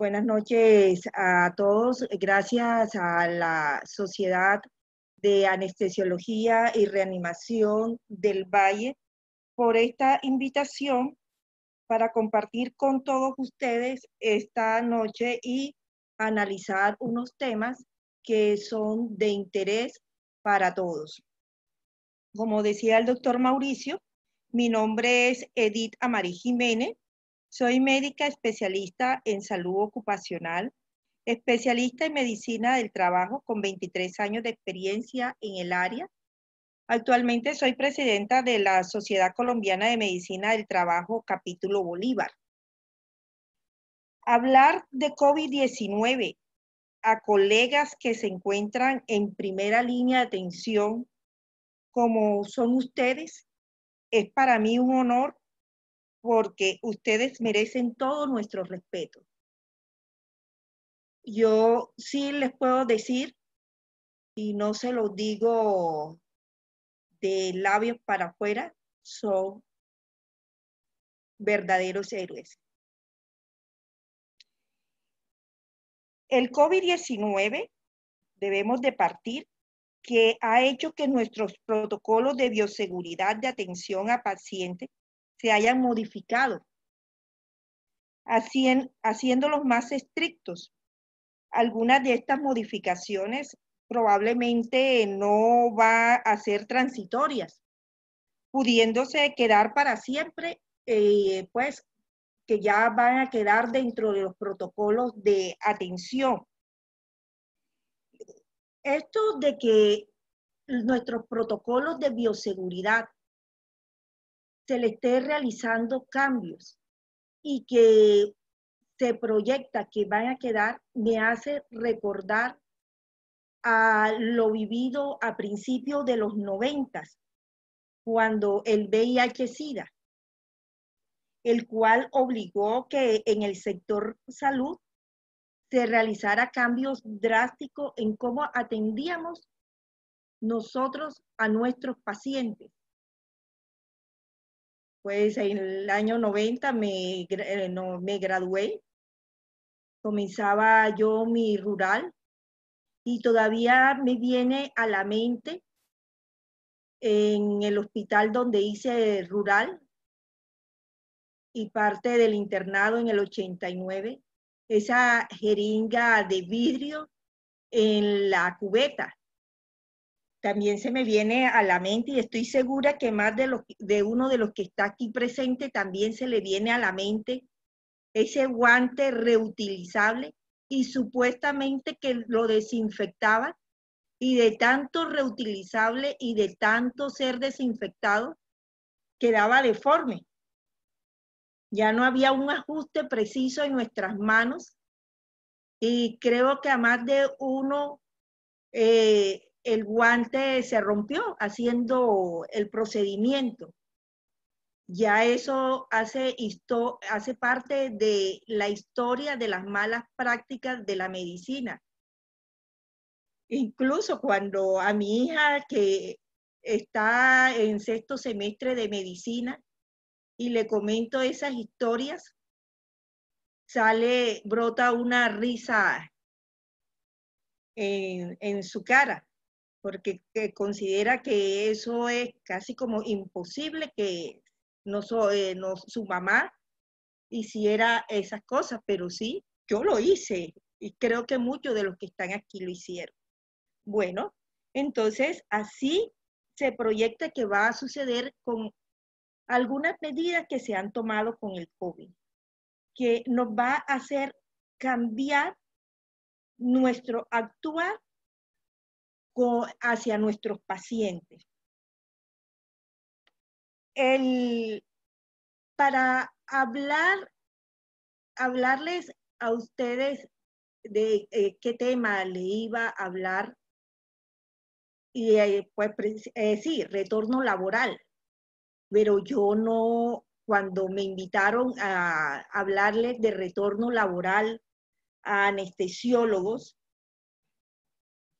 Buenas noches a todos. Gracias a la Sociedad de Anestesiología y Reanimación del Valle por esta invitación para compartir con todos ustedes esta noche y analizar unos temas que son de interés para todos. Como decía el doctor Mauricio, mi nombre es Edith Amarí Jiménez. Soy médica especialista en salud ocupacional, especialista en medicina del trabajo con 23 años de experiencia en el área. Actualmente soy presidenta de la Sociedad Colombiana de Medicina del Trabajo, capítulo Bolívar. Hablar de COVID-19 a colegas que se encuentran en primera línea de atención, como son ustedes, es para mí un honor porque ustedes merecen todo nuestro respeto. Yo sí les puedo decir, y no se lo digo de labios para afuera, son verdaderos héroes. El COVID-19, debemos de partir, que ha hecho que nuestros protocolos de bioseguridad de atención a pacientes se hayan modificado, haciéndolos más estrictos. Algunas de estas modificaciones probablemente no va a ser transitorias, pudiéndose quedar para siempre, pues que ya van a quedar dentro de los protocolos de atención. Esto de que nuestros protocolos de bioseguridad se le esté realizando cambios y que se proyecta que van a quedar, me hace recordar a lo vivido a principios de los 90, cuando el VIH-Sida, el cual obligó que en el sector salud se realizara cambios drásticos en cómo atendíamos nosotros a nuestros pacientes. Pues en el año 90 me gradué, comenzaba yo mi rural y todavía me viene a la mente en el hospital donde hice rural y parte del internado en el 89, esa jeringa de vidrio en la cubeta. También se me viene a la mente y estoy segura que más de uno de los que está aquí presente también se le viene a la mente ese guante reutilizable y supuestamente que lo desinfectaba y de tanto reutilizable y de tanto ser desinfectado quedaba deforme. Ya no había un ajuste preciso en nuestras manos y creo que a más de uno el guante se rompió haciendo el procedimiento. Ya eso hace parte de la historia de las malas prácticas de la medicina. Incluso cuando a mi hija que está en sexto semestre de medicina y le comento esas historias, brota una risa en su cara, porque considera que eso es casi como imposible que su mamá hiciera esas cosas, pero sí, yo lo hice y creo que muchos de los que están aquí lo hicieron. Bueno, entonces así se proyecta que va a suceder con algunas medidas que se han tomado con el COVID, que nos va a hacer cambiar nuestro actuar hacia nuestros pacientes. Para hablarles a ustedes de qué tema le iba a hablar, y pues sí, retorno laboral, pero yo no, cuando me invitaron a hablarles de retorno laboral a anestesiólogos,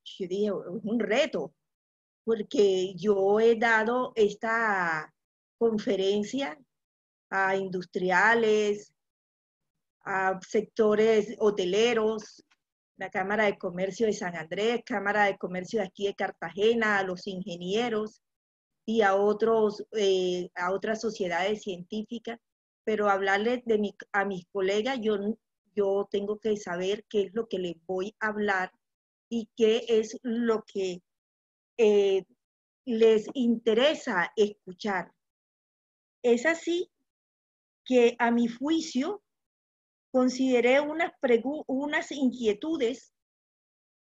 yo dije, es un reto, porque yo he dado esta conferencia a industriales, a sectores hoteleros, la Cámara de Comercio de San Andrés, Cámara de Comercio de aquí de Cartagena, a los ingenieros y a otras sociedades científicas, pero hablarles a mis colegas, yo tengo que saber qué es lo que les voy a hablar y qué es lo que les interesa escuchar. Es así que a mi juicio consideré unas inquietudes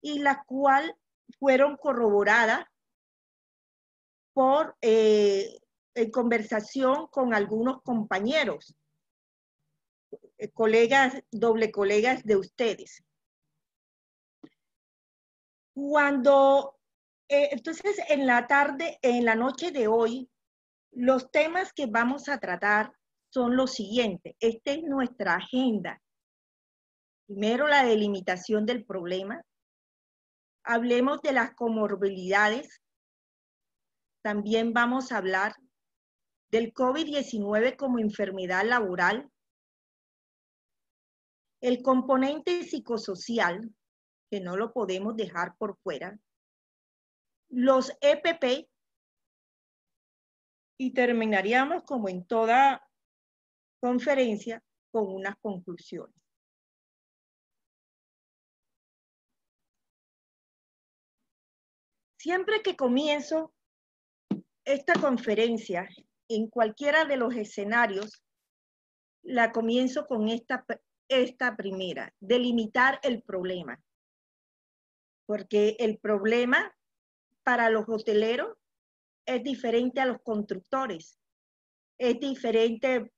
y las cuales fueron corroboradas en conversación con algunos compañeros, doble colegas de ustedes. Entonces, en la noche de hoy, los temas que vamos a tratar son los siguientes. Esta es nuestra agenda. Primero, la delimitación del problema. Hablemos de las comorbilidades. También vamos a hablar del COVID-19 como enfermedad laboral. El componente psicosocial, que no lo podemos dejar por fuera. Los EPP. Y terminaríamos, como en toda conferencia, con unas conclusiones. Siempre que comienzo esta conferencia, en cualquiera de los escenarios, la comienzo con esta primera, delimitar el problema. Porque el problema para los hoteleros es diferente a los constructores. Es diferente,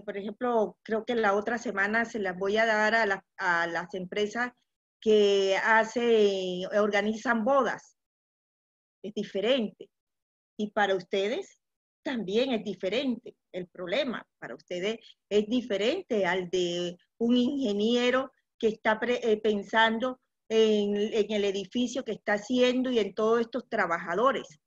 por ejemplo, creo que la otra semana se las voy a dar a las empresas que organizan bodas. Es diferente. Y para ustedes también es diferente. El problema para ustedes es diferente al de un ingeniero que está pensando en el edificio que está haciendo y en todos estos trabajadores.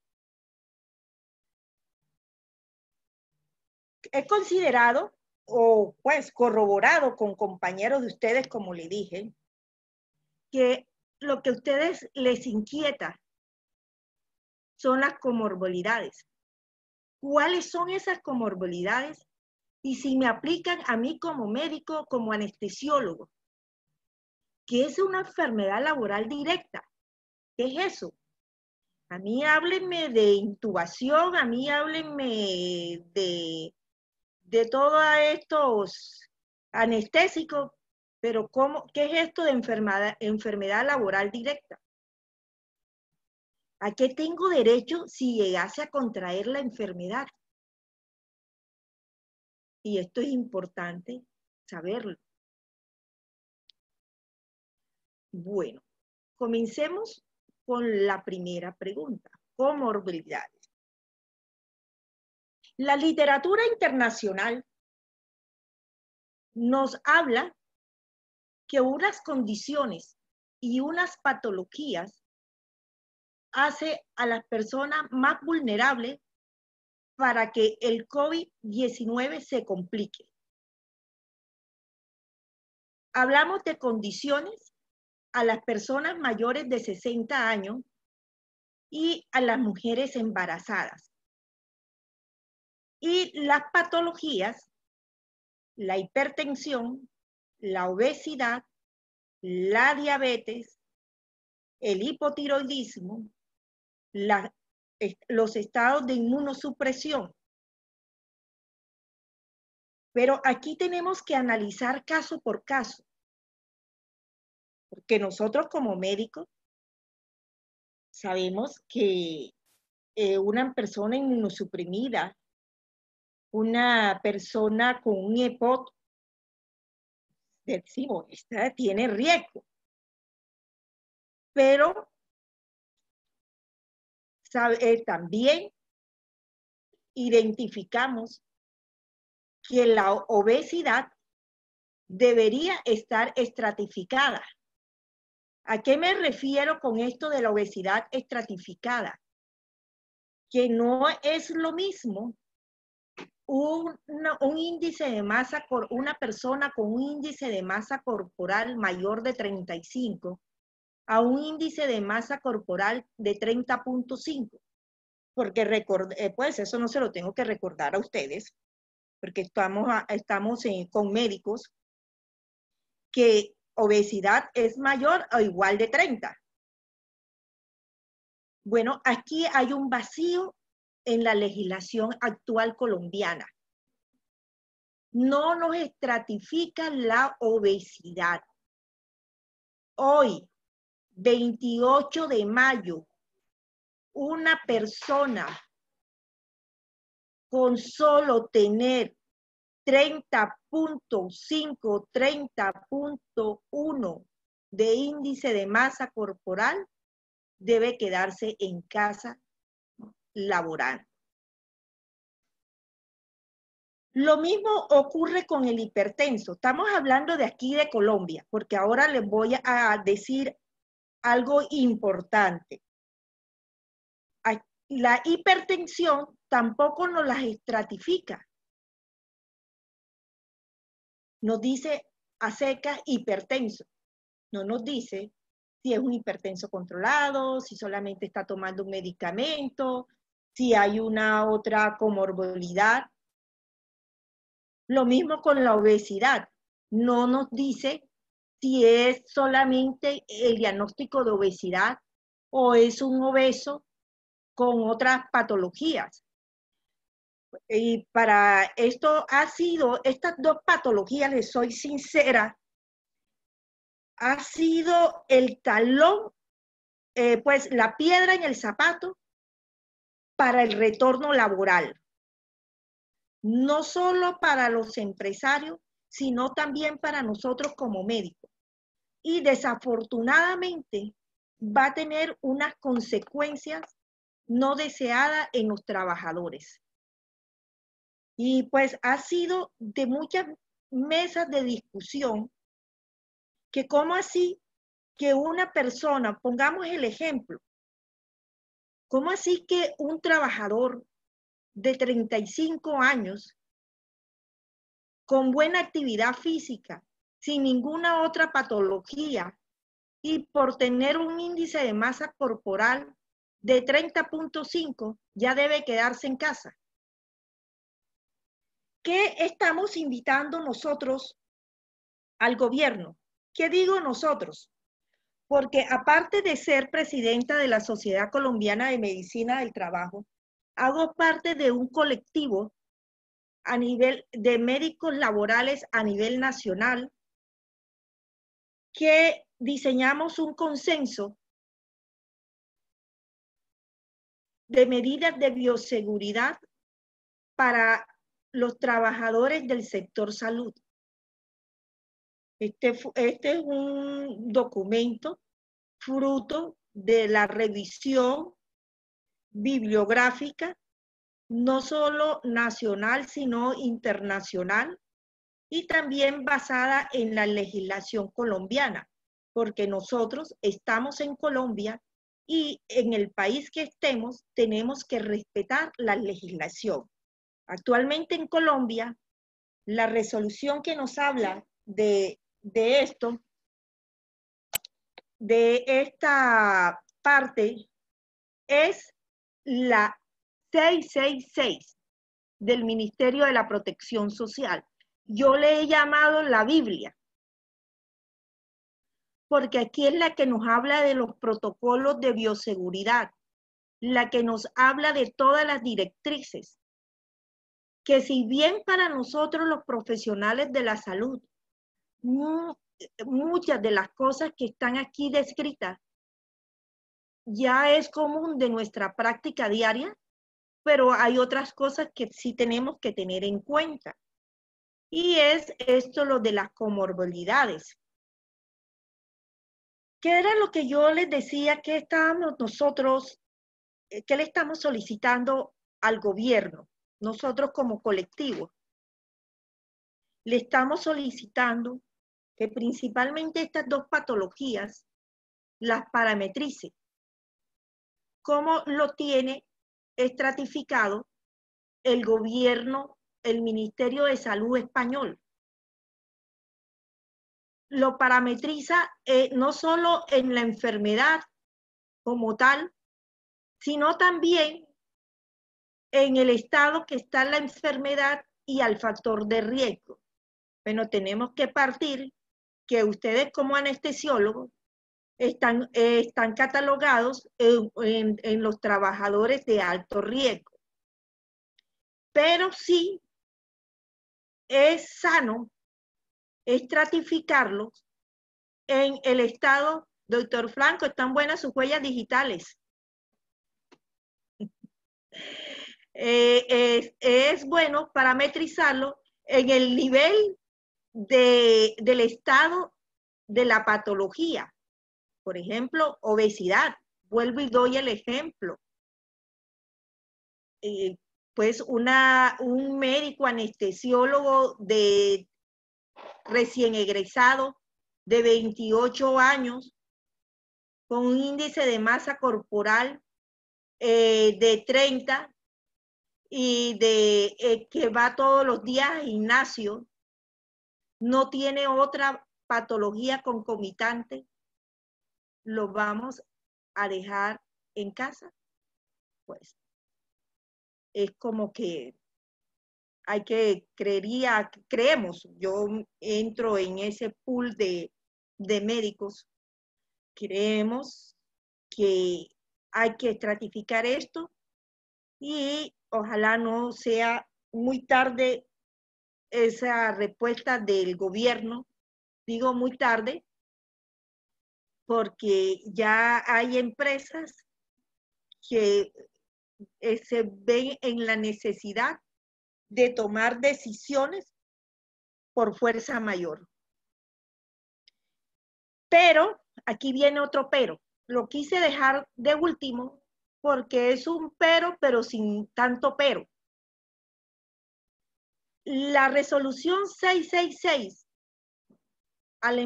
He considerado o pues corroborado con compañeros de ustedes, como le dije, que lo que a ustedes les inquieta son las comorbilidades. ¿Cuáles son esas comorbilidades? Y si me aplican a mí como médico, como anestesiólogo, ¿qué es una enfermedad laboral directa? ¿Qué es eso? A mí háblenme de intubación, a mí háblenme de todos estos anestésicos, pero ¿qué es esto de enfermedad laboral directa? ¿A qué tengo derecho si llegase a contraer la enfermedad? Y esto es importante saberlo. Bueno, comencemos con la primera pregunta, comorbilidades. La literatura internacional nos habla que unas condiciones y unas patologías hace a las personas más vulnerables para que el COVID-19 se complique. Hablamos de condiciones a las personas mayores de 60 años y a las mujeres embarazadas. Y las patologías, la hipertensión, la obesidad, la diabetes, el hipotiroidismo, los estados de inmunosupresión. Pero aquí tenemos que analizar caso por caso, porque nosotros como médicos sabemos que una persona inmunosuprimida, una persona con un EPOC, decimos, esta tiene riesgo. Pero también identificamos que la obesidad debería estar estratificada. ¿A qué me refiero con esto de la obesidad estratificada? Que no es lo mismo un índice de masa, una persona con un índice de masa corporal mayor de 35 a un índice de masa corporal de 30.5. Porque pues eso no se lo tengo que recordar a ustedes, porque estamos con médicos que obesidad es mayor o igual de 30. Bueno, aquí hay un vacío en la legislación actual colombiana. No nos estratifica la obesidad. Hoy, 28 de mayo, una persona con solo tener 30.5, 30.1 de índice de masa corporal debe quedarse en casa laborando. Lo mismo ocurre con el hipertenso. Estamos hablando de aquí de Colombia, porque ahora les voy a decir algo importante. La hipertensión tampoco nos la estratifica. Nos dice a secas hipertenso. No nos dice si es un hipertenso controlado, si solamente está tomando un medicamento, si hay una otra comorbilidad. Lo mismo con la obesidad. No nos dice si es solamente el diagnóstico de obesidad o es un obeso con otras patologías. Y para esto estas dos patologías, les soy sincera, ha sido el talón, pues la piedra en el zapato para el retorno laboral. No solo para los empresarios, sino también para nosotros como médicos. Y desafortunadamente va a tener unas consecuencias no deseadas en los trabajadores. Y pues ha sido de muchas mesas de discusión que cómo así que una persona, pongamos el ejemplo, cómo así que un trabajador de 35 años con buena actividad física, sin ninguna otra patología y por tener un índice de masa corporal de 30.5 ya debe quedarse en casa. ¿Qué estamos invitando nosotros al gobierno? ¿Qué digo nosotros? Porque aparte de ser presidenta de la Sociedad Colombiana de Medicina del Trabajo, hago parte de un colectivo a nivel de médicos laborales a nivel nacional que diseñamos un consenso de medidas de bioseguridad para los trabajadores del sector salud. Este es un documento fruto de la revisión bibliográfica, no solo nacional, sino internacional, y también basada en la legislación colombiana, porque nosotros estamos en Colombia y en el país que estemos tenemos que respetar la legislación. Actualmente en Colombia, la resolución que nos habla de esto, de esta parte, es la 666 del Ministerio de la Protección Social. Yo le he llamado la Biblia, porque aquí es la que nos habla de los protocolos de bioseguridad, la que nos habla de todas las directrices, que si bien para nosotros los profesionales de la salud, muchas de las cosas que están aquí descritas ya es común de nuestra práctica diaria, pero hay otras cosas que sí tenemos que tener en cuenta. Y es esto lo de las comorbilidades. ¿Qué era lo que yo les decía que estábamos nosotros, qué le estamos solicitando al gobierno, nosotros como colectivo? Le estamos solicitando que principalmente estas dos patologías las parametrice. ¿Cómo lo tiene estratificado el gobierno el Ministerio de Salud español. Lo parametriza no solo en la enfermedad como tal, sino también en el estado que está la enfermedad y al factor de riesgo. Bueno, tenemos que partir que ustedes como anestesiólogos están catalogados en los trabajadores de alto riesgo. Pero sí es sano estratificarlos en el estado. Doctor Franco, están buenas sus huellas digitales. Es bueno parametrizarlo en el nivel del estado de la patología. Por ejemplo, obesidad. Vuelvo y doy el ejemplo. Pues un médico anestesiólogo de recién egresado de 28 años con un índice de masa corporal de 30 y que va todos los días al gimnasio, no tiene otra patología concomitante, lo vamos a dejar en casa. Pues es como que creemos, yo entro en ese pool de médicos, creemos que hay que estratificar esto y ojalá no sea muy tarde esa respuesta del gobierno. Digo muy tarde porque ya hay empresas que se ven en la necesidad de tomar decisiones por fuerza mayor. Pero, aquí viene otro pero. Lo quise dejar de último porque es un pero sin tanto pero. La resolución 666, al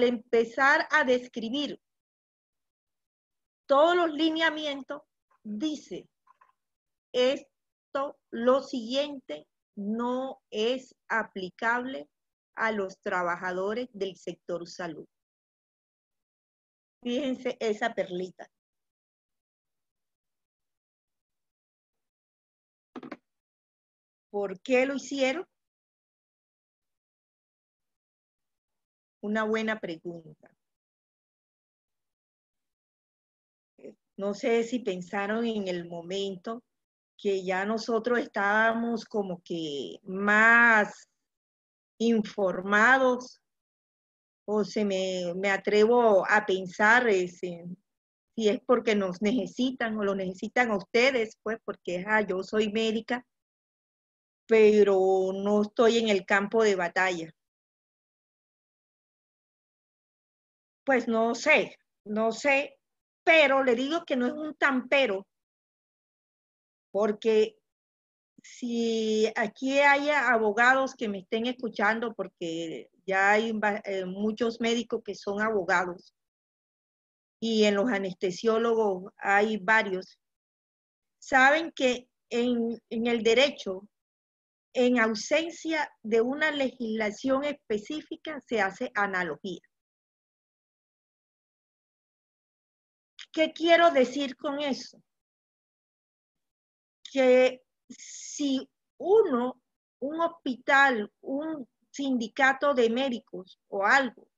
empezar a describir todos los lineamientos, dice, lo siguiente no es aplicable a los trabajadores del sector salud. Fíjense esa perlita. ¿Por qué lo hicieron? Una buena pregunta. No sé si pensaron en el momento que ya nosotros estábamos como que más informados, o me atrevo a pensar si es porque nos necesitan o lo necesitan a ustedes, pues porque yo soy médica, pero no estoy en el campo de batalla. Pues no sé, pero le digo que no es un tan pero, porque si aquí hay abogados que me estén escuchando, porque ya hay muchos médicos que son abogados y en los anestesiólogos hay varios, saben que en el derecho, en ausencia de una legislación específica, se hace analogía. ¿Qué quiero decir con eso? Que si un hospital, un sindicato de médicos o algo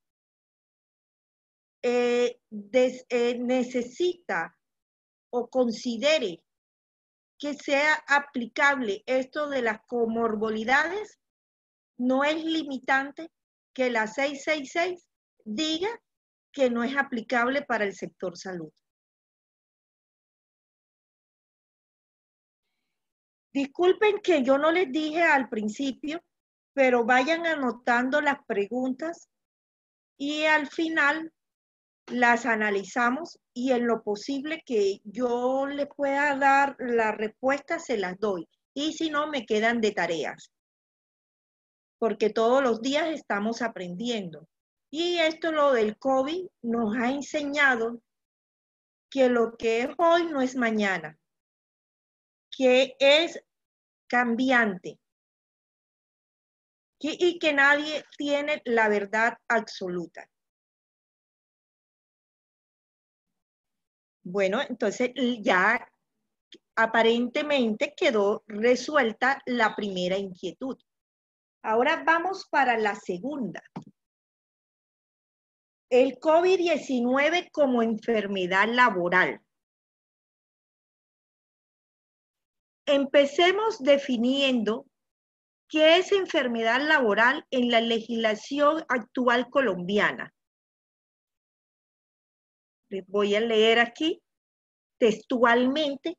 necesita o considere que sea aplicable esto de las comorbilidades, no es limitante que la 666 diga que no es aplicable para el sector salud. Disculpen que yo no les dije al principio, pero vayan anotando las preguntas y al final las analizamos y en lo posible que yo les pueda dar la respuesta, se las doy. Y si no, me quedan de tareas. Porque todos los días estamos aprendiendo. Y esto, lo del COVID, nos ha enseñado que lo que es hoy no es mañana. Que es cambiante y que nadie tiene la verdad absoluta. Bueno, entonces ya aparentemente quedó resuelta la primera inquietud. Ahora vamos para la segunda. El COVID-19 como enfermedad laboral. Empecemos definiendo qué es enfermedad laboral en la legislación actual colombiana. Les voy a leer aquí textualmente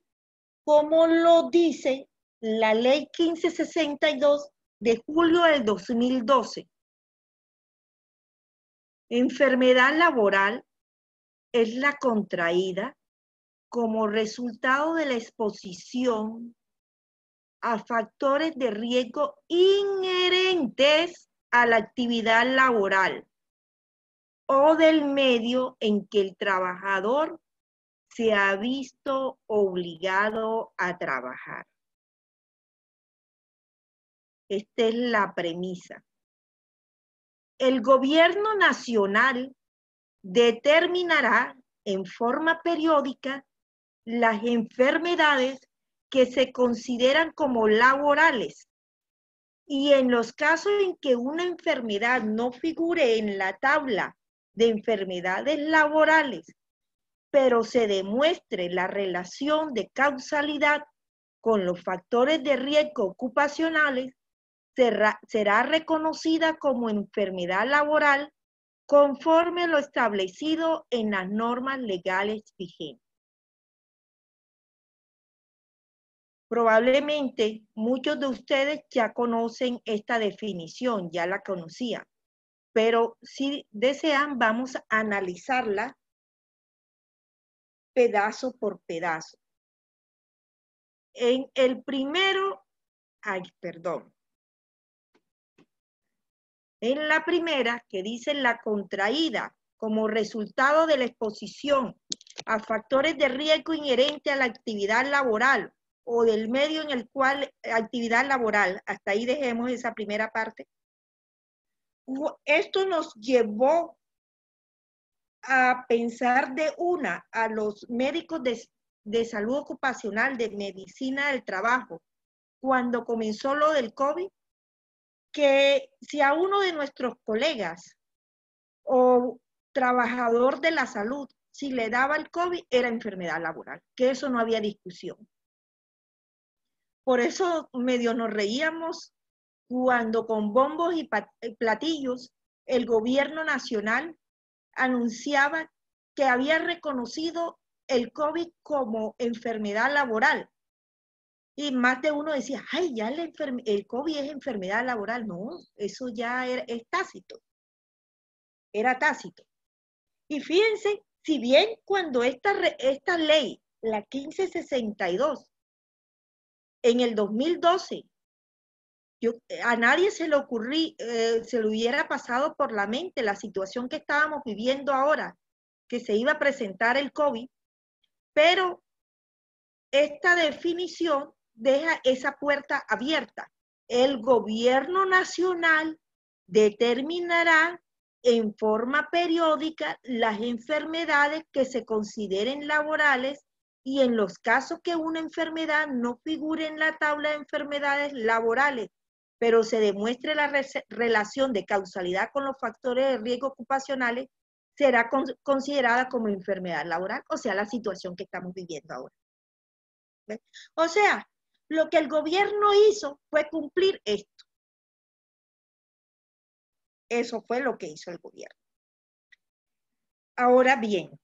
cómo lo dice la Ley 1562 de julio del 2012. Enfermedad laboral es la contraída como resultado de la exposición a factores de riesgo inherentes a la actividad laboral o del medio en que el trabajador se ha visto obligado a trabajar. Esta es la premisa. El gobierno nacional determinará en forma periódica las enfermedades que se consideran como laborales y en los casos en que una enfermedad no figure en la tabla de enfermedades laborales, pero se demuestre la relación de causalidad con los factores de riesgo ocupacionales, será reconocida como enfermedad laboral conforme lo establecido en las normas legales vigentes. Probablemente muchos de ustedes ya conocen esta definición, ya la conocían, pero si desean vamos a analizarla pedazo por pedazo. En el primero, en la primera, que dice la contraída como resultado de la exposición a factores de riesgo inherente a la actividad laboral o del medio en el cual actividad laboral, hasta ahí dejemos esa primera parte. Esto nos llevó a pensar a los médicos de salud ocupacional, de medicina del trabajo, cuando comenzó lo del COVID, que si a uno de nuestros colegas o trabajador de la salud, si le daba el COVID, era enfermedad laboral, que eso no había discusión. Por eso medio nos reíamos cuando con bombos y platillos el gobierno nacional anunciaba que había reconocido el COVID como enfermedad laboral. Y más de uno decía, ay, ya el COVID es enfermedad laboral. No, eso ya es tácito. Era tácito. Y fíjense, si bien cuando esta ley, la 1562, en el 2012, a nadie se le se le hubiera pasado por la mente la situación que estábamos viviendo ahora, que se iba a presentar el COVID, pero esta definición deja esa puerta abierta. El gobierno nacional determinará en forma periódica las enfermedades que se consideren laborales y en los casos que una enfermedad no figure en la tabla de enfermedades laborales, pero se demuestre la relación de causalidad con los factores de riesgo ocupacionales, será considerada como enfermedad laboral, o sea, la situación que estamos viviendo ahora. ¿Ves? O sea, lo que el gobierno hizo fue cumplir esto. Eso fue lo que hizo el gobierno. Ahora bien,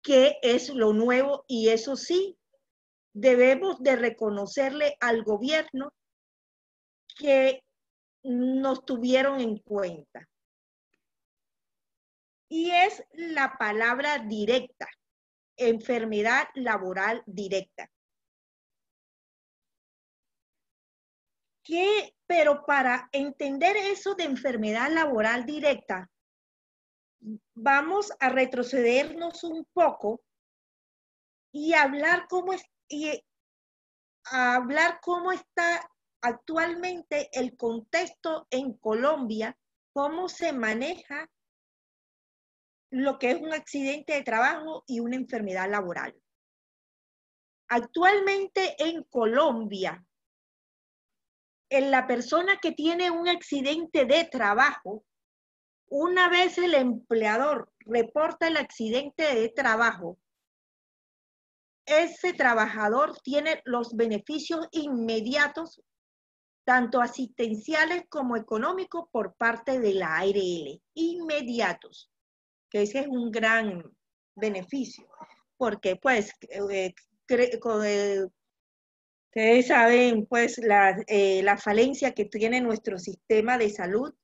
¿qué es lo nuevo? Y eso sí, debemos de reconocerle al gobierno que nos tuvieron en cuenta. Y es la palabra directa, enfermedad laboral directa. Pero para entender eso de enfermedad laboral directa, vamos a retrocedernos un poco y hablar a hablar cómo está actualmente el contexto en Colombia, cómo se maneja lo que es un accidente de trabajo y una enfermedad laboral. Actualmente en Colombia, en la persona que tiene un accidente de trabajo, una vez el empleador reporta el accidente de trabajo, ese trabajador tiene los beneficios inmediatos, tanto asistenciales como económicos, por parte de la ARL, inmediatos, que ese es un gran beneficio, porque pues ustedes saben pues la falencia que tiene nuestro sistema de salud,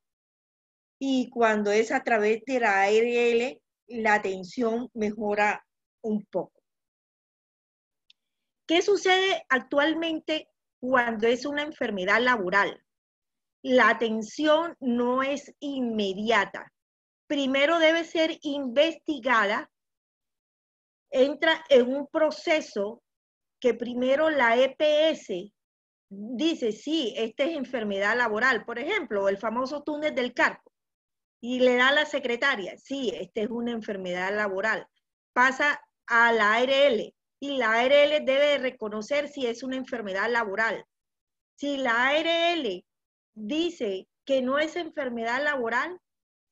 y cuando es a través de la ARL, la atención mejora un poco. ¿Qué sucede actualmente cuando es una enfermedad laboral? La atención no es inmediata. Primero debe ser investigada, entra en un proceso que primero la EPS dice, sí, esta es enfermedad laboral, por ejemplo, el famoso túnel del Carpo, y le da a la secretaria, sí, esta es una enfermedad laboral. Pasa a la ARL, y la ARL debe reconocer si es una enfermedad laboral. Si la ARL dice que no es enfermedad laboral,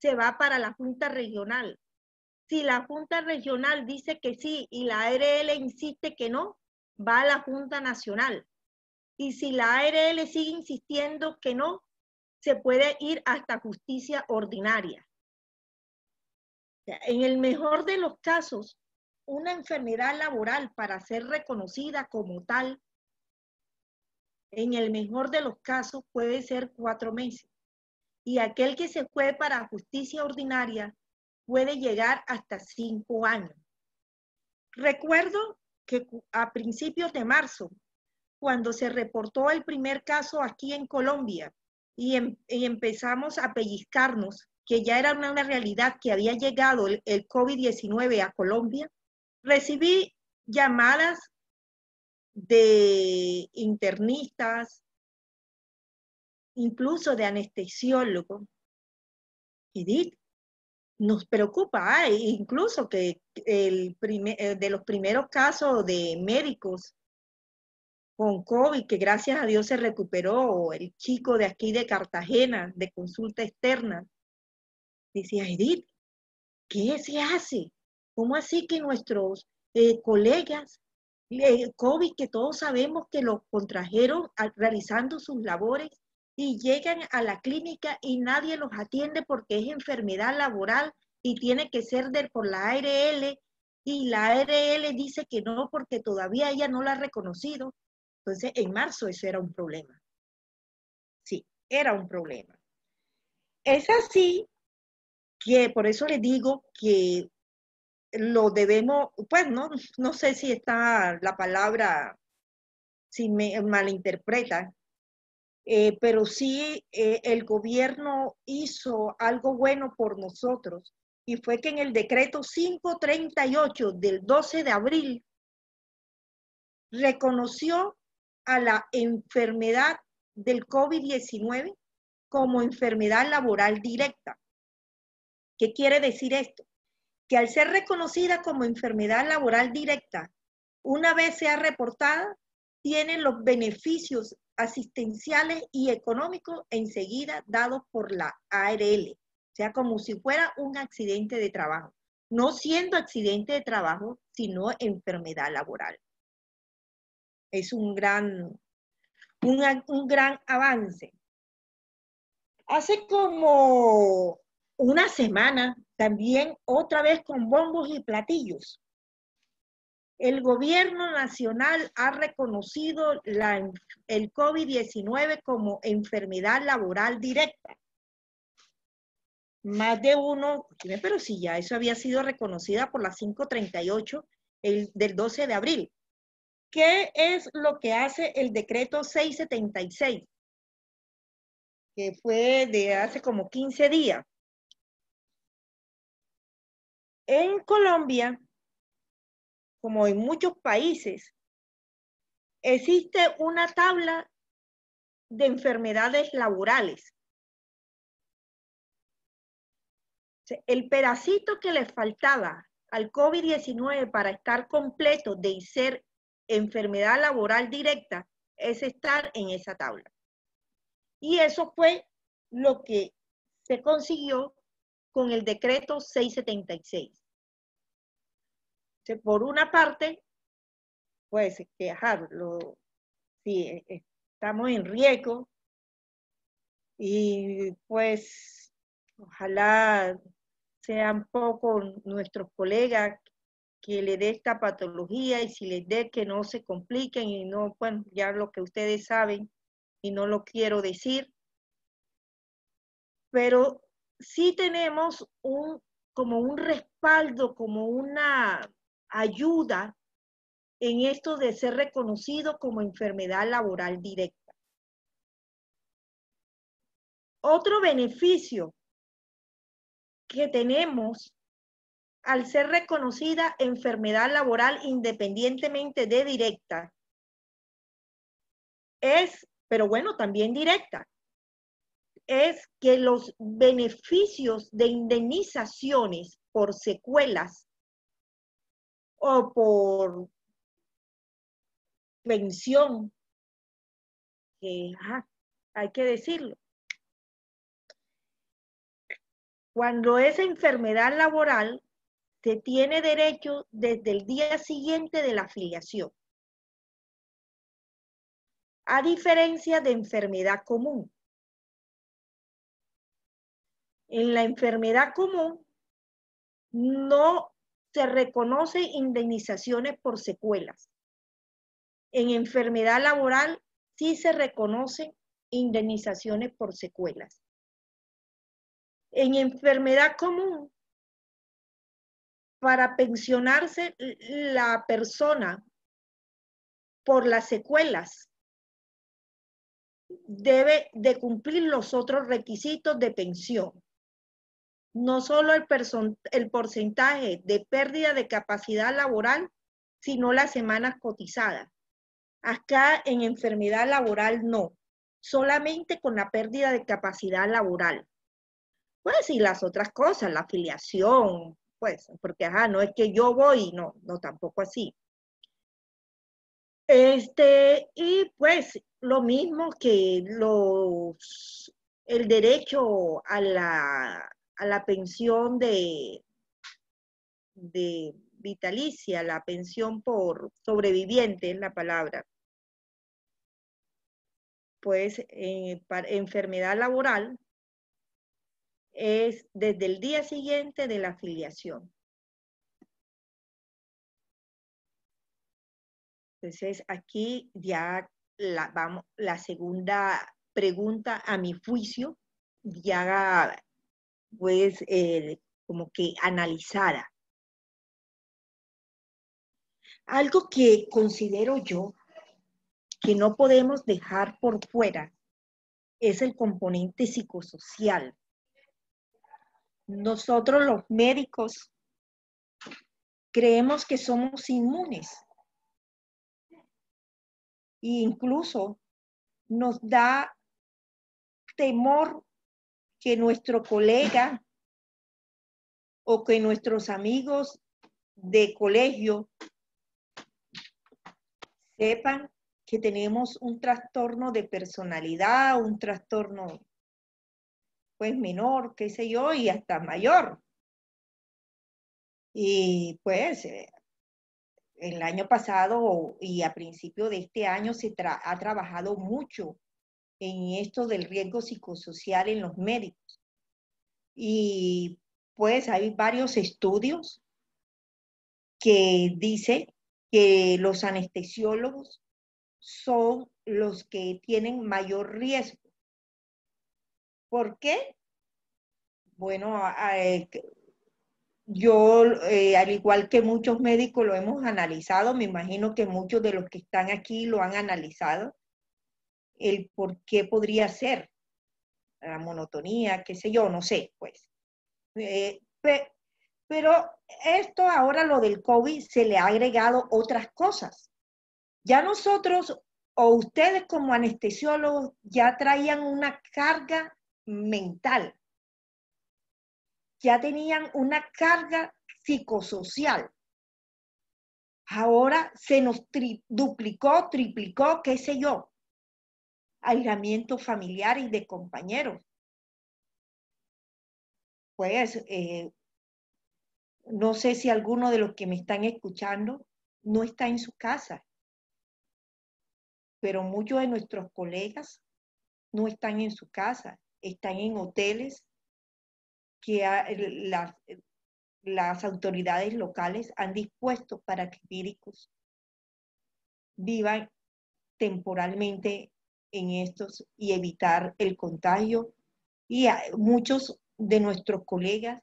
se va para la Junta Regional. Si la Junta Regional dice que sí y la ARL insiste que no, va a la Junta Nacional. Y si la ARL sigue insistiendo que no, se puede ir hasta justicia ordinaria. En el mejor de los casos, una enfermedad laboral, para ser reconocida como tal, en el mejor de los casos puede ser 4 meses. Y aquel que se fue para justicia ordinaria puede llegar hasta 5 años. Recuerdo que a principios de marzo, cuando se reportó el primer caso aquí en Colombia y empezamos a pellizcarnos, que ya era una realidad que había llegado el COVID-19 a Colombia, recibí llamadas de internistas, incluso de anestesiólogos. Edith, nos preocupa, incluso que de los primeros casos de médicos con COVID, que gracias a Dios se recuperó, el chico de aquí de Cartagena, de consulta externa, decía, Edith, ¿qué se hace? ¿Cómo así que nuestros colegas COVID, que todos sabemos que los contrajeron realizando sus labores, y llegan a la clínica y nadie los atiende porque es enfermedad laboral y tiene que ser por la ARL, y la ARL dice que no porque todavía ella no la ha reconocido? Entonces, en marzo eso era un problema. Sí, era un problema. Es así que por eso les digo que lo debemos, pues no sé si está la palabra, si me malinterpreta, pero sí el gobierno hizo algo bueno por nosotros, y fue que en el decreto 538 del 12 de abril reconoció a la enfermedad del COVID-19 como enfermedad laboral directa. ¿Qué quiere decir esto? Que al ser reconocida como enfermedad laboral directa, una vez sea reportada, tiene los beneficios asistenciales y económicos enseguida dados por la ARL, o sea, como si fuera un accidente de trabajo, no siendo accidente de trabajo, sino enfermedad laboral. Es un gran avance. Hace como una semana, también otra vez con bombos y platillos, el gobierno nacional ha reconocido el COVID-19 como enfermedad laboral directa. Más de uno, pero sí, ya eso había sido reconocida por la 538 del 12 de abril. ¿Qué es lo que hace el decreto 676? Que fue de hace como 15 días. En Colombia, como en muchos países, existe una tabla de enfermedades laborales. El pedacito que le faltaba al COVID-19 para estar completo de ser enfermedad laboral directa es estar en esa tabla. Y eso fue lo que se consiguió con el decreto 676. Por una parte, pues quejarlo, si estamos en riesgo, y pues ojalá sean pocos nuestros colegas que le dé esta patología, y si les dé, que no se compliquen y no, bueno, ya lo que ustedes saben y no lo quiero decir, pero sí tenemos como un respaldo, como una ayuda en esto de ser reconocido como enfermedad laboral directa. Otro beneficio que tenemos al ser reconocida enfermedad laboral independientemente de directa es, pero bueno, también directa, es que los beneficios de indemnizaciones por secuelas o por pensión, que hay que decirlo, cuando es enfermedad laboral, se tiene derecho desde el día siguiente de la afiliación, a diferencia de enfermedad común. En la enfermedad común no se reconocen indemnizaciones por secuelas. En enfermedad laboral sí se reconocen indemnizaciones por secuelas. En enfermedad común, para pensionarse la persona por las secuelas, debe de cumplir los otros requisitos de pensión. No solo el porcentaje de pérdida de capacidad laboral, sino las semanas cotizadas. Acá en enfermedad laboral no, solamente con la pérdida de capacidad laboral. Pues y las otras cosas, la afiliación, pues, porque no es que yo voy, no, tampoco así. Y pues lo mismo que el derecho a la pensión de vitalicia, la pensión por sobreviviente es la palabra. Pues para enfermedad laboral es desde el día siguiente de la afiliación. Entonces aquí ya la segunda pregunta, a mi juicio, ya pues como que analizada. Algo que considero yo que no podemos dejar por fuera es el componente psicosocial. Nosotros los médicos creemos que somos inmunes. E incluso nos da temor que nuestro colega o que nuestros amigos de colegio sepan que tenemos un trastorno de personalidad, un trastorno pues menor, qué sé yo, y hasta mayor. Y pues el año pasado y a principio de este año ha trabajado mucho en esto del riesgo psicosocial en los médicos. Y pues hay varios estudios que dicen que los anestesiólogos son los que tienen mayor riesgo. ¿Por qué? Bueno, yo, al igual que muchos médicos lo hemos analizado, me imagino que muchos de los que están aquí lo han analizado, el por qué podría ser la monotonía, qué sé yo, no sé, pues. Pero esto ahora, lo del COVID, se le ha agregado otras cosas. Ya nosotros o ustedes como anestesiólogos ya traían una carga mental, ya tenían una carga psicosocial. Ahora se nos duplicó, triplicó, qué sé yo, aislamiento familiar y de compañeros. Pues no sé si alguno de los que me están escuchando no está en su casa, pero muchos de nuestros colegas no están en su casa, están en hoteles que las autoridades locales han dispuesto para que víricos vivan temporalmente en estos y evitar el contagio. Y muchos de nuestros colegas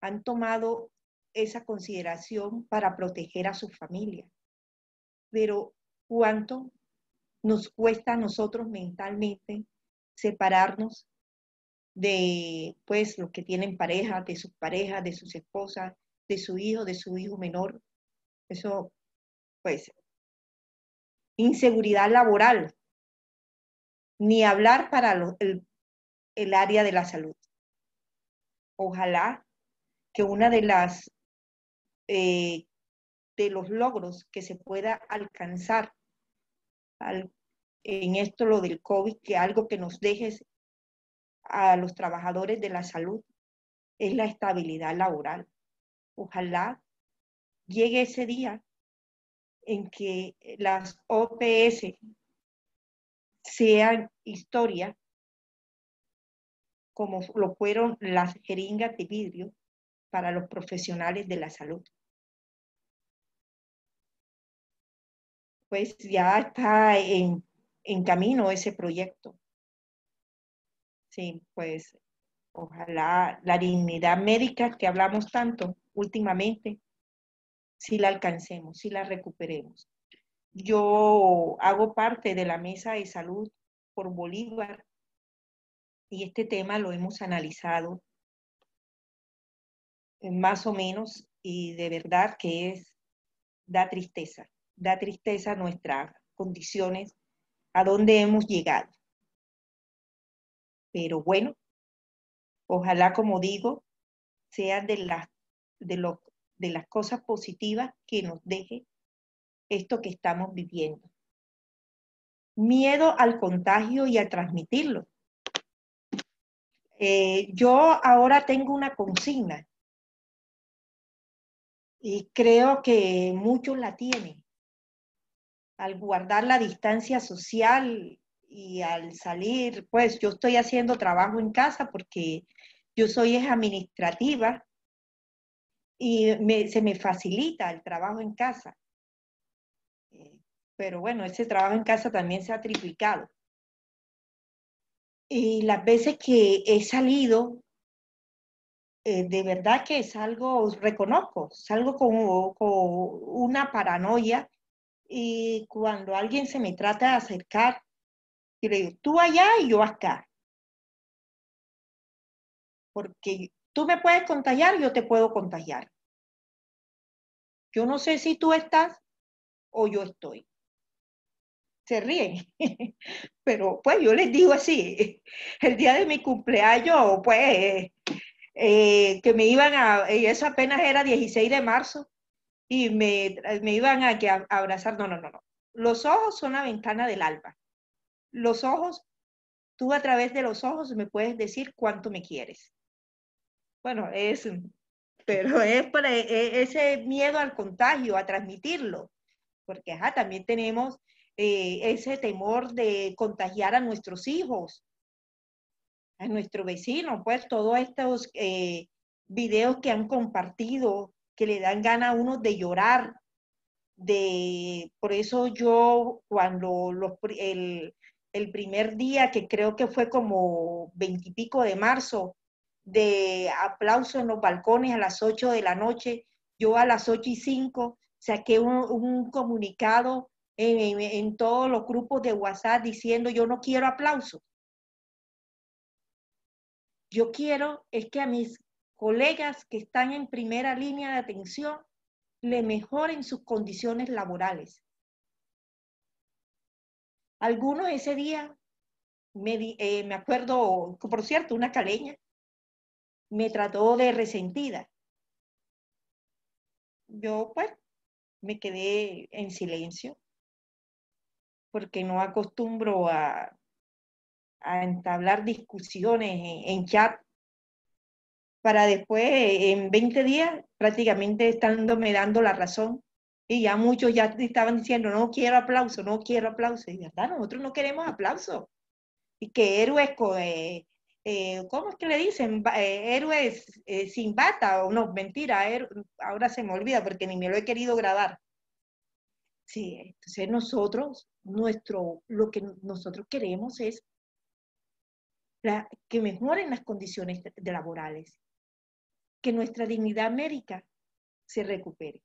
han tomado esa consideración para proteger a su familia. Pero ¿cuánto nos cuesta a nosotros mentalmente separarnos de pues los que tienen pareja, de sus parejas, de sus esposas, de su hijo menor? Eso, pues, inseguridad laboral, ni hablar para el área de la salud. Ojalá que una de los logros que se pueda alcanzar en esto lo del COVID, que algo que nos deje a los trabajadores de la salud es la estabilidad laboral. Ojalá llegue ese día en que las OPS sean historia, como lo fueron las jeringas de vidrio para los profesionales de la salud. Pues ya está en camino ese proyecto. Sí, pues ojalá la dignidad médica que hablamos tanto últimamente, sí la alcancemos, sí la recuperemos. Yo hago parte de la Mesa de Salud por Bolívar y este tema lo hemos analizado más o menos y de verdad que da tristeza nuestras condiciones, a dónde hemos llegado. Pero bueno, ojalá, como digo, sean de las cosas positivas que nos deje esto que estamos viviendo. Miedo al contagio y a transmitirlo. Yo ahora tengo una consigna y creo que muchos la tienen. Al guardar la distancia social y al salir, pues yo estoy haciendo trabajo en casa porque yo soy administrativa y se me facilita el trabajo en casa. Pero bueno, ese trabajo en casa también se ha triplicado. Y las veces que he salido, de verdad que salgo con una paranoia y cuando alguien se me trata de acercar, yo le digo, tú allá y yo acá, porque tú me puedes contagiar, yo te puedo contagiar. Yo no sé si tú estás o yo estoy. Se ríen, pero pues yo les digo así, el día de mi cumpleaños, pues, que me iban y eso apenas era 16 de marzo, y me iban a abrazar, no. Los ojos son la ventana del alma. Los ojos, tú a través de los ojos me puedes decir cuánto me quieres. Bueno, pero es por ese miedo al contagio, a transmitirlo, porque también tenemos ese temor de contagiar a nuestros hijos, a nuestro vecino, pues todos estos videos que han compartido, que le dan gana a uno de llorar, por eso yo cuando el primer día, que creo que fue como 20 y pico de marzo, de aplauso en los balcones a las 8 de la noche, yo a las 8:05 saqué un comunicado en todos los grupos de WhatsApp diciendo yo no quiero aplausos. Yo quiero es que a mis colegas que están en primera línea de atención le mejoren sus condiciones laborales. Algunos ese día, me acuerdo, por cierto, una caleña me trató de resentida. Yo pues me quedé en silencio porque no acostumbro a entablar discusiones en chat para después, en 20 días, prácticamente estándome dando la razón. Y ya muchos ya estaban diciendo, no quiero aplauso, no quiero aplauso. Y verdad, nosotros no queremos aplauso. Y que héroes, ¿cómo es que le dicen? Héroes sin bata, o no, mentira, ahora se me olvida porque ni me lo he querido grabar. Sí, entonces nosotros, lo que nosotros queremos es que mejoren las condiciones laborales, que nuestra dignidad médica se recupere.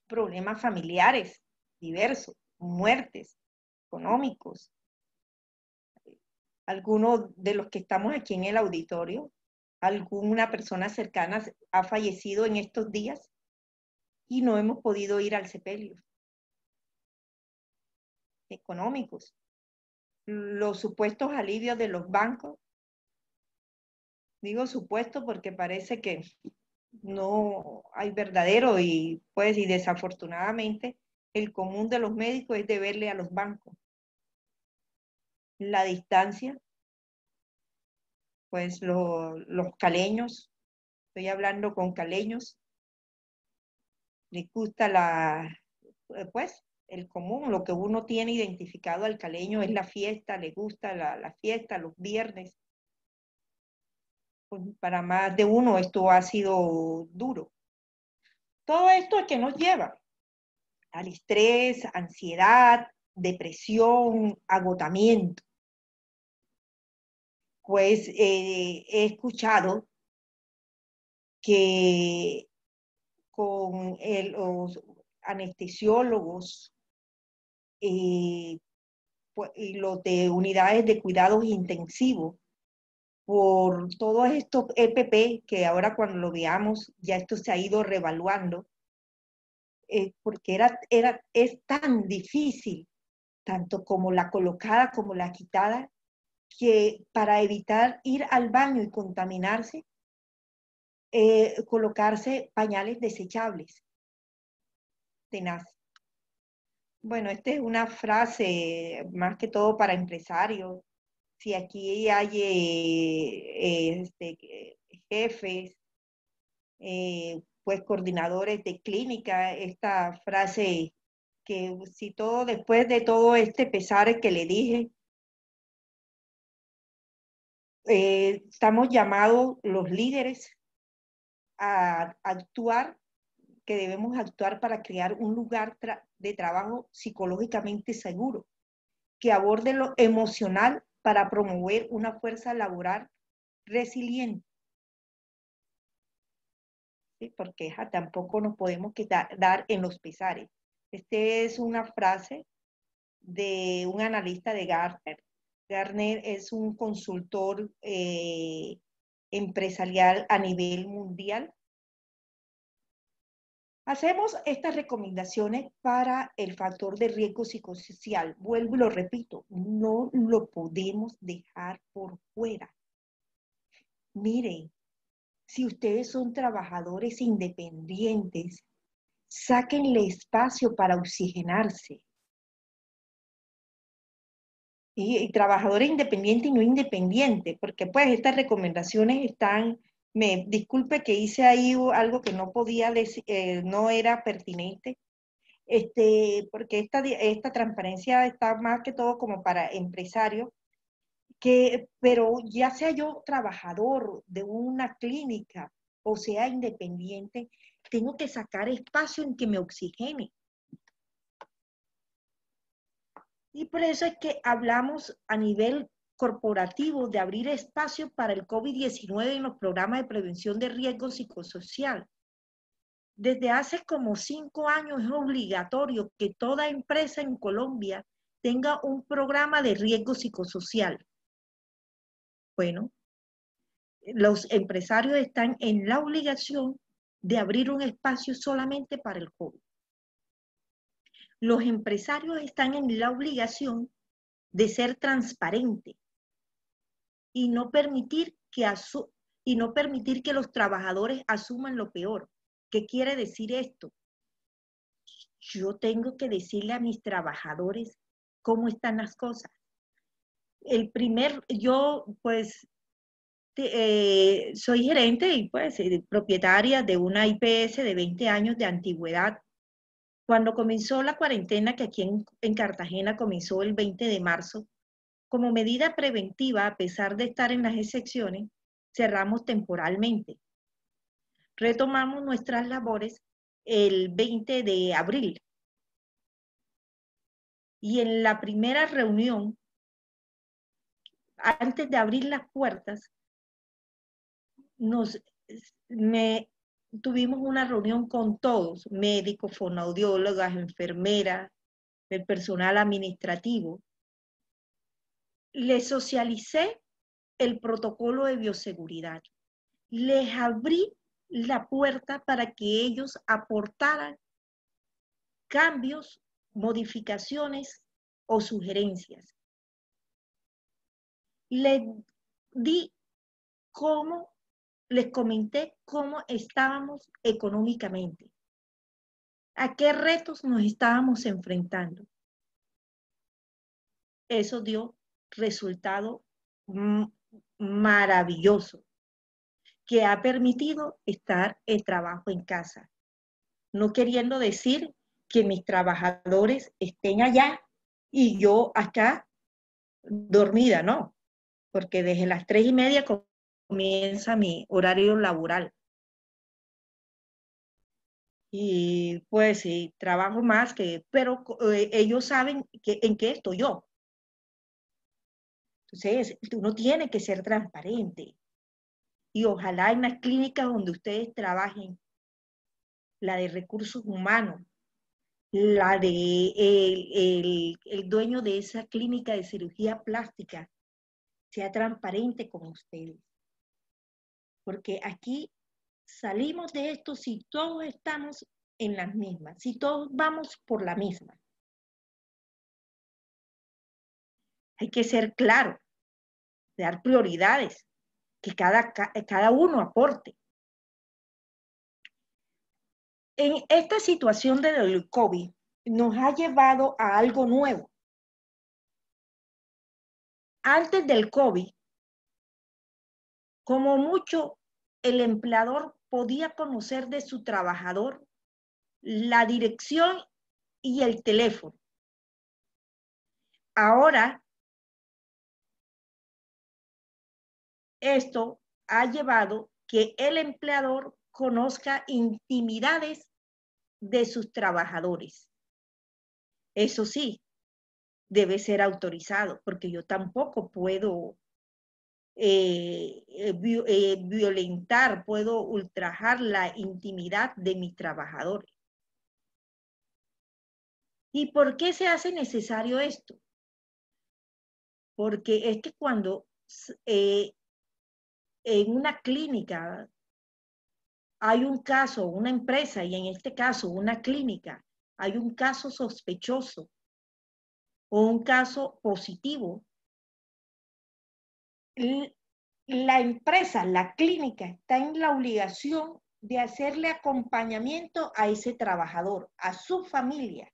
Problemas familiares diversos, muertes, económicos. Algunos de los que estamos aquí en el auditorio, alguna persona cercana ha fallecido en estos días y no hemos podido ir al sepelio. Económicos. Los supuestos alivios de los bancos. Digo supuesto porque parece que no hay verdadero y pues y desafortunadamente el común de los médicos es deberle a los bancos. La distancia, pues los caleños, estoy hablando con caleños, les gusta pues el común, lo que uno tiene identificado al caleño es la fiesta, le gusta la fiesta, los viernes. Pues para más de uno esto ha sido duro. Todo esto es que nos lleva al estrés, ansiedad, depresión, agotamiento. Pues he escuchado que con los anestesiólogos pues, y los de unidades de cuidados intensivos, por todos estos EPP, que ahora cuando lo veamos ya esto se ha ido revaluando, porque es tan difícil, tanto como la colocada como la quitada, que para evitar ir al baño y contaminarse, colocarse pañales desechables. Tenaz. Bueno, esta es una frase más que todo para empresarios. Si aquí hay jefes, pues coordinadores de clínica, esta frase que si todo después de todo este pesar que le dije, estamos llamados los líderes a actuar, que debemos actuar para crear un lugar de trabajo psicológicamente seguro, que aborde lo emocional para promover una fuerza laboral resiliente. ¿Sí? Porque tampoco nos podemos dar en los pesares. Esta es una frase de un analista de Gartner. Gartner es un consultor empresarial a nivel mundial. Hacemos estas recomendaciones para el factor de riesgo psicosocial. Vuelvo y lo repito, no lo podemos dejar por fuera. Miren, si ustedes son trabajadores independientes, sáquenle espacio para oxigenarse. Y trabajadores independientes y no independientes, porque pues estas recomendaciones están, disculpe que hice ahí algo que no podía decir, no era pertinente, porque esta transparencia está más que todo como para empresarios, pero ya sea yo trabajador de una clínica o sea independiente, tengo que sacar espacio en que me oxigene. Y por eso es que hablamos a nivel corporativo de abrir espacio para el COVID-19 en los programas de prevención de riesgo psicosocial. Desde hace como 5 años es obligatorio que toda empresa en Colombia tenga un programa de riesgo psicosocial. Bueno, los empresarios están en la obligación de abrir un espacio solamente para el COVID. Los empresarios están en la obligación de ser transparentes y no permitir que los trabajadores asuman lo peor. ¿Qué quiere decir esto? Yo tengo que decirle a mis trabajadores cómo están las cosas. Yo pues soy gerente y pues propietaria de una IPS de 20 años de antigüedad. Cuando comenzó la cuarentena, que aquí en Cartagena comenzó el 20 de marzo, como medida preventiva, a pesar de estar en las excepciones, cerramos temporalmente. Retomamos nuestras labores el 20 de abril. Y en la primera reunión, antes de abrir las puertas, tuvimos una reunión con todos, médicos, fonoaudiólogas, enfermeras, el personal administrativo. Les socialicé el protocolo de bioseguridad. Les abrí la puerta para que ellos aportaran cambios, modificaciones o sugerencias. Les di les comenté cómo estábamos económicamente, a qué retos nos estábamos enfrentando. Eso dio resultado maravilloso, que ha permitido estar el trabajo en casa. No queriendo decir que mis trabajadores estén allá y yo acá dormida, no, porque desde las 3:30 comienza mi horario laboral. Y pues sí, trabajo más pero ellos saben en qué estoy yo. Entonces, uno tiene que ser transparente. Y ojalá en las clínicas donde ustedes trabajen, la de recursos humanos, la de el dueño de esa clínica de cirugía plástica, sea transparente con ustedes. Porque aquí salimos de esto si todos estamos en las mismas, si todos vamos por la misma. Hay que ser claro, dar prioridades, que cada uno aporte. En esta situación del COVID nos ha llevado a algo nuevo. Antes del COVID, como mucho, el empleador podía conocer de su trabajador la dirección y el teléfono. Ahora, esto ha llevado que el empleador conozca intimidades de sus trabajadores. Eso sí, debe ser autorizado, porque yo tampoco puedo violentar, puedo ultrajar la intimidad de mis trabajadores. ¿Y por qué se hace necesario esto? Porque es que cuando en una clínica hay un caso, una empresa, y en este caso una clínica, hay un caso sospechoso o un caso positivo, la empresa, la clínica, está en la obligación de hacerle acompañamiento a ese trabajador, a su familia.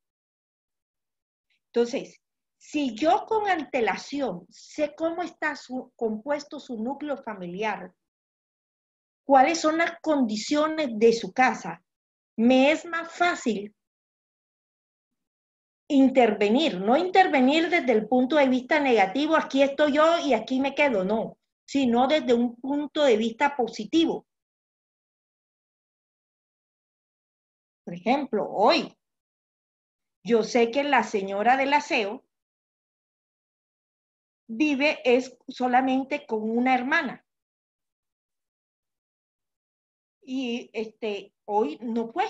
Entonces, si yo con antelación sé cómo está compuesto su núcleo familiar, cuáles son las condiciones de su casa, me es más fácil intervenir, no intervenir desde el punto de vista negativo, aquí estoy yo y aquí me quedo, no, sino desde un punto de vista positivo. Por ejemplo, hoy yo sé que la señora del aseo vive solamente con una hermana. Y hoy no fue,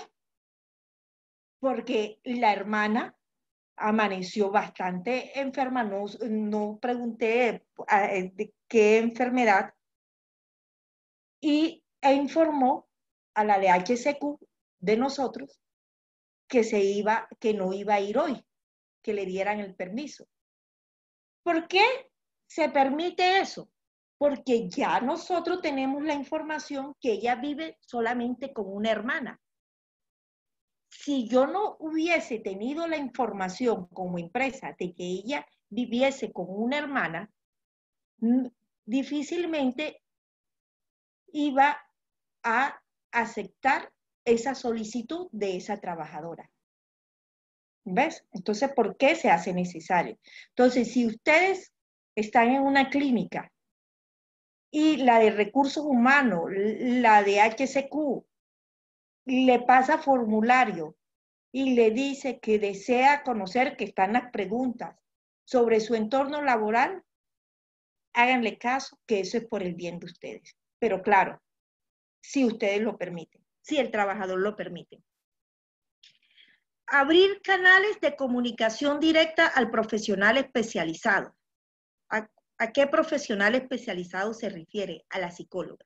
porque la hermana amaneció bastante enferma, no pregunté de qué enfermedad, e informó a la de HCQ de nosotros que no iba a ir hoy, que le dieran el permiso. ¿Por qué se permite eso? Porque ya nosotros tenemos la información que ella vive solamente con una hermana. Si yo no hubiese tenido la información como empresa de que ella viviese con una hermana, difícilmente iba a aceptar esa solicitud de esa trabajadora. ¿Ves? Entonces, ¿por qué se hace necesario? Entonces, si ustedes están en una clínica y la de recursos humanos, la de HCQ, le pasa formulario y le dice que desea conocer, que están las preguntas sobre su entorno laboral, háganle caso, que eso es por el bien de ustedes. Pero claro, si ustedes lo permiten, si el trabajador lo permite. Abrir canales de comunicación directa al profesional especializado. ¿A qué profesional especializado se refiere? A la psicóloga.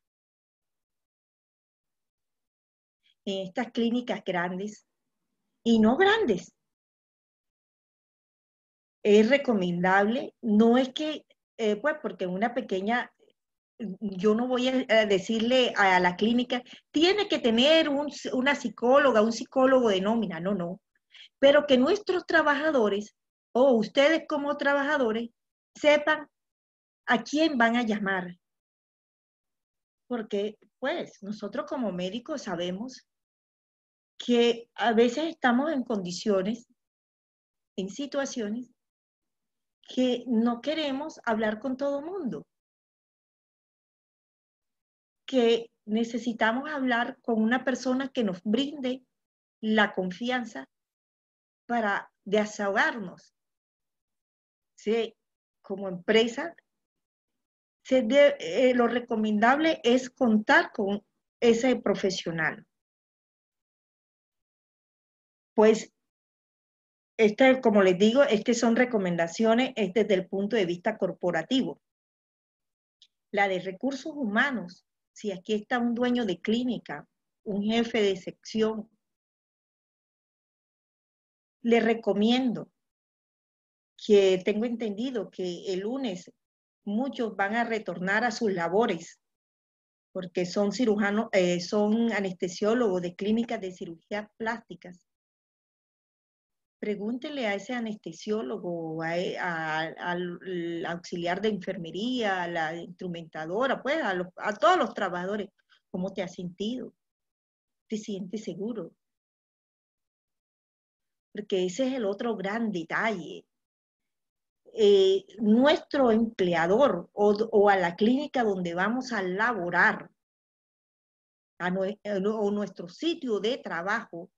En estas clínicas grandes, y no grandes, es recomendable, no es que, pues porque una pequeña, yo no voy a decirle a la clínica, tiene que tener una psicóloga, un psicólogo de nómina, no, no, pero que nuestros trabajadores, o ustedes como trabajadores, sepan a quién van a llamar. Porque, pues, nosotros como médicos sabemos que a veces estamos en condiciones, en situaciones, que no queremos hablar con todo el mundo, que necesitamos hablar con una persona que nos brinde la confianza para desahogarnos. Sí, como empresa, lo recomendable es contar con ese profesional. Pues, como les digo, son recomendaciones desde el punto de vista corporativo. La de recursos humanos, si aquí está un dueño de clínica, un jefe de sección, le recomiendo que tengo entendido que el lunes muchos van a retornar a sus labores porque son cirujanos, son anestesiólogos de clínicas de cirugías plásticas. Pregúntele a ese anestesiólogo, al auxiliar de enfermería, a la instrumentadora, pues a todos los trabajadores, ¿cómo te has sentido? ¿Te sientes seguro? Porque ese es el otro gran detalle. Nuestro empleador o a la clínica donde vamos a laborar, o nuestro sitio de trabajo,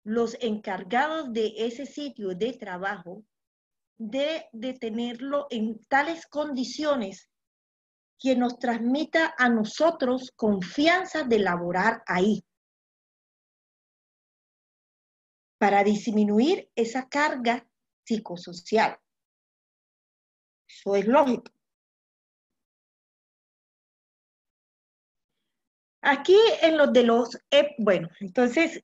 los encargados de ese sitio de trabajo de tenerlo en tales condiciones que nos transmita a nosotros confianza de laborar ahí, para disminuir esa carga psicosocial. Eso es lógico. Aquí en los de los, bueno, entonces,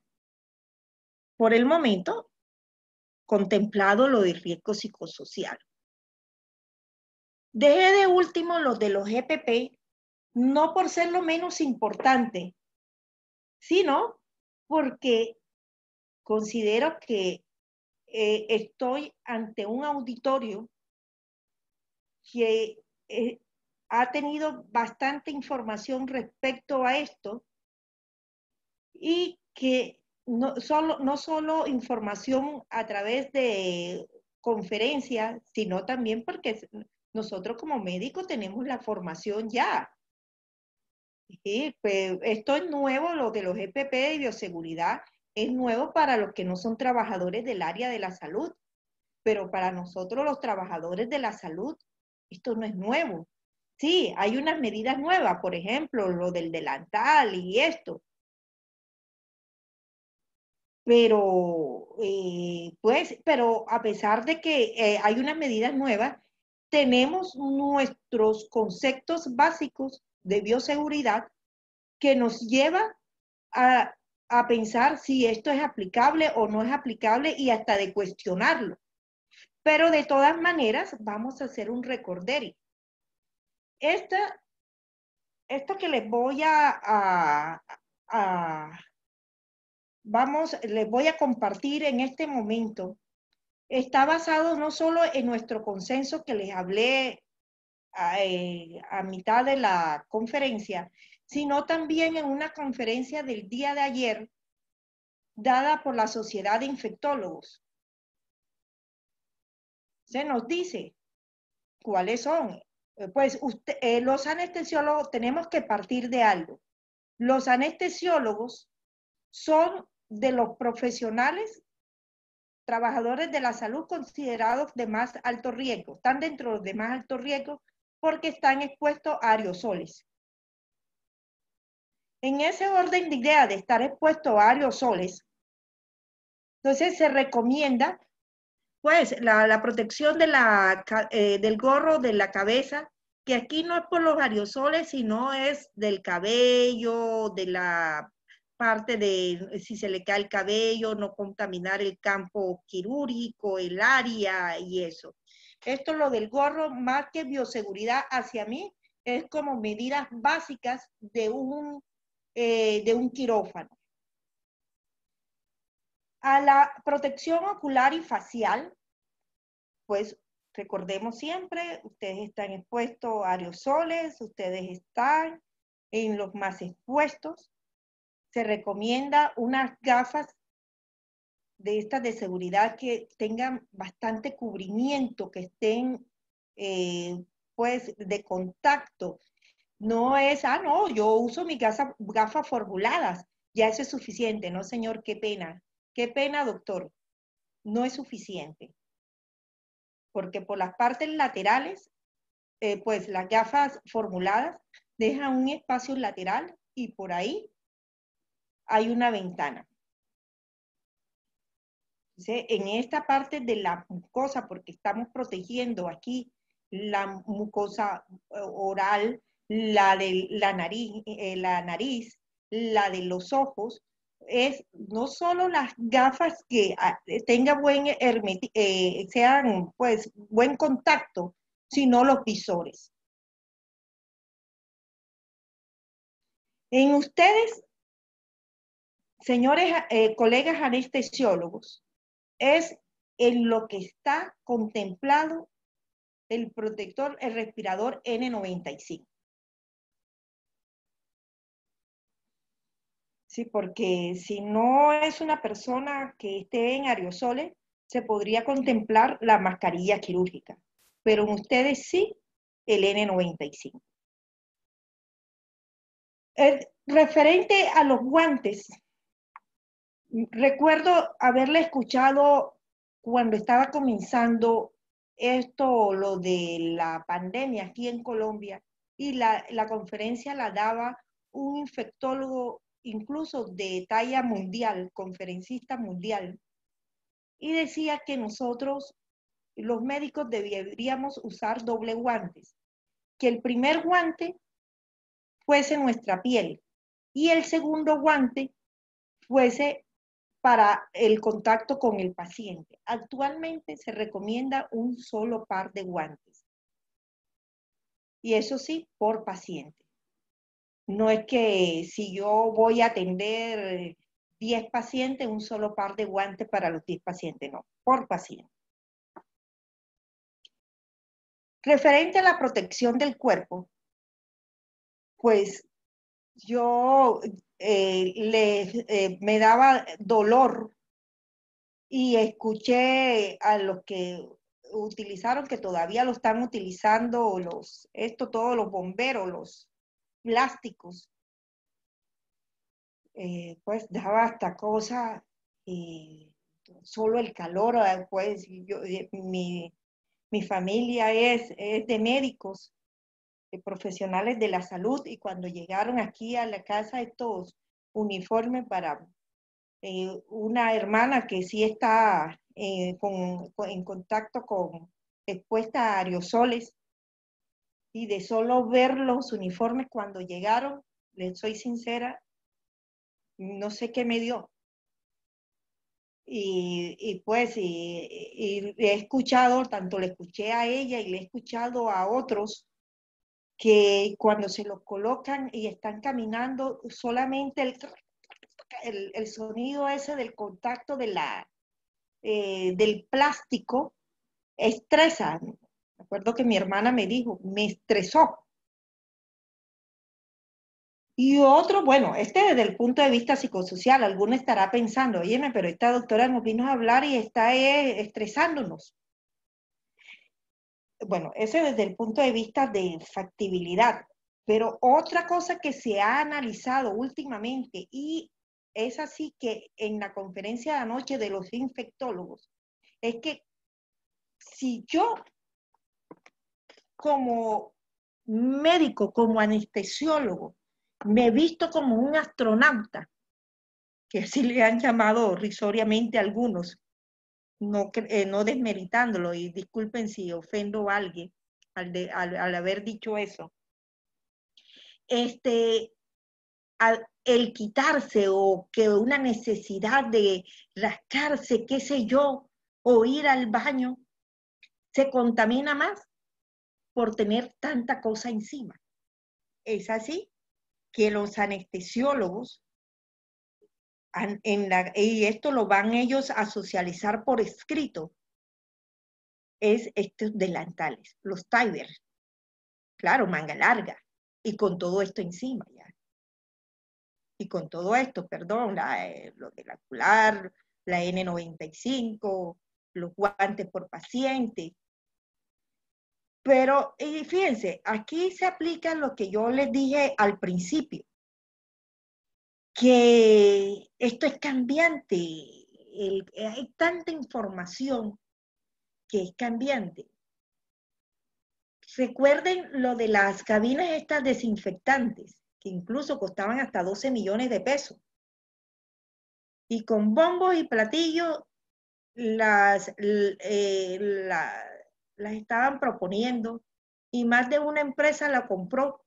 por el momento, contemplado lo del riesgo psicosocial. Dejé de último los de los EPP, no por ser lo menos importante, sino porque considero que estoy ante un auditorio que ha tenido bastante información respecto a esto y que no solo información a través de conferencias, sino también porque nosotros como médicos tenemos la formación ya. Sí, pues esto es nuevo, lo de los EPP de bioseguridad es nuevo para los que no son trabajadores del área de la salud, pero para nosotros los trabajadores de la salud, esto no es nuevo. Sí, hay unas medidas nuevas, por ejemplo, lo del delantal y esto, pero pero a pesar de que hay unas medidas nuevas, tenemos nuestros conceptos básicos de bioseguridad que nos lleva a a pensar si esto es aplicable o no es aplicable y hasta de cuestionarlo. Pero de todas maneras, vamos a hacer un recorderis. Esto que les voy les voy a compartir en este momento, está basado no solo en nuestro consenso que les hablé a mitad de la conferencia, sino también en una conferencia del día de ayer dada por la Sociedad de Infectólogos. Se nos dice cuáles son. Pues los anestesiólogos tenemos que partir de algo. Los anestesiólogos son de los profesionales trabajadores de la salud considerados de más alto riesgo. Están dentro de los de más alto riesgo porque están expuestos a aerosoles. En ese orden de idea de estar expuesto a aerosoles, entonces se recomienda pues la protección de del gorro de la cabeza, que aquí no es por los aerosoles, sino es del cabello, de la parte de si se le cae el cabello, no contaminar el campo quirúrgico, el área y eso. Esto lo del gorro, más que bioseguridad hacia mí, es como medidas básicas de un quirófano. A la protección ocular y facial, pues recordemos siempre, ustedes están expuestos a aerosoles, ustedes están en los más expuestos. Se recomienda unas gafas de estas de seguridad que tengan bastante cubrimiento, que estén pues de contacto. No es, no, yo uso mis gafas formuladas, ya eso es suficiente. No, señor, qué pena, doctor, no es suficiente. Porque por las partes laterales, pues las gafas formuladas dejan un espacio lateral y por ahí hay una ventana. Entonces, en esta parte de la mucosa, porque estamos protegiendo aquí la mucosa oral, la de la nariz, la de los ojos, es no solo las gafas que tengan sean pues buen contacto, sino los visores. En ustedes, señores colegas anestesiólogos, es en lo que está contemplado el protector, el respirador N95. Sí, porque si no es una persona que esté en aerosoles, se podría contemplar la mascarilla quirúrgica, pero en ustedes sí, el N95. Referente a los guantes, recuerdo haberle escuchado cuando estaba comenzando esto, lo de la pandemia aquí en Colombia, y la conferencia la daba un infectólogo incluso de talla mundial, conferencista mundial, y decía que nosotros, los médicos, deberíamos usar doble guantes, que el primer guante fuese nuestra piel y el segundo guante fuese para el contacto con el paciente. Actualmente se recomienda un solo par de guantes. Y eso sí, por paciente. No es que si yo voy a atender 10 pacientes, un solo par de guantes para los 10 pacientes, no, por paciente. Referente a la protección del cuerpo, pues yo me daba dolor y escuché a los que utilizaron, que todavía lo están utilizando, todos los bomberos, los plásticos, pues daba hasta cosa, solo el calor, pues mi familia es de médicos, de profesionales de la salud, y cuando llegaron aquí a la casa estos uniformes para una hermana que sí está en contacto con expuesta a aerosoles, y de solo ver los uniformes cuando llegaron, les soy sincera, no sé qué me dio. Y he escuchado, tanto le escuché a ella y le he escuchado a otros, que cuando se los colocan y están caminando, solamente el sonido ese del contacto del plástico estresa. Me acuerdo que mi hermana me dijo, me estresó. Y otro, bueno, desde el punto de vista psicosocial, alguno estará pensando, óyeme, pero esta doctora nos vino a hablar y está estresándonos. Bueno, ese desde el punto de vista de factibilidad. Pero otra cosa que se ha analizado últimamente, y es así que en la conferencia de anoche de los infectólogos, es que si yo como médico, como anestesiólogo, me he visto como un astronauta, que así le han llamado risoriamente a algunos, no desmeritándolo, y disculpen si ofendo a alguien al haber dicho eso. El quitarse o que una necesidad de rascarse, qué sé yo, o ir al baño, se contamina más por tener tanta cosa encima. Es así que los anestesiólogos, y esto lo van ellos a socializar por escrito, es estos delantales, los Tiber, claro, manga larga, y con todo esto encima ya. Y con todo esto, perdón, lo del ocular, la N95, los guantes por paciente. Pero fíjense, aquí se aplica lo que yo les dije al principio, que esto es cambiante. Hay tanta información que es cambiante. Recuerden lo de las cabinas estas desinfectantes, que incluso costaban hasta 12 millones de pesos. Y con bombos y platillos las estaban proponiendo y más de una empresa la compró.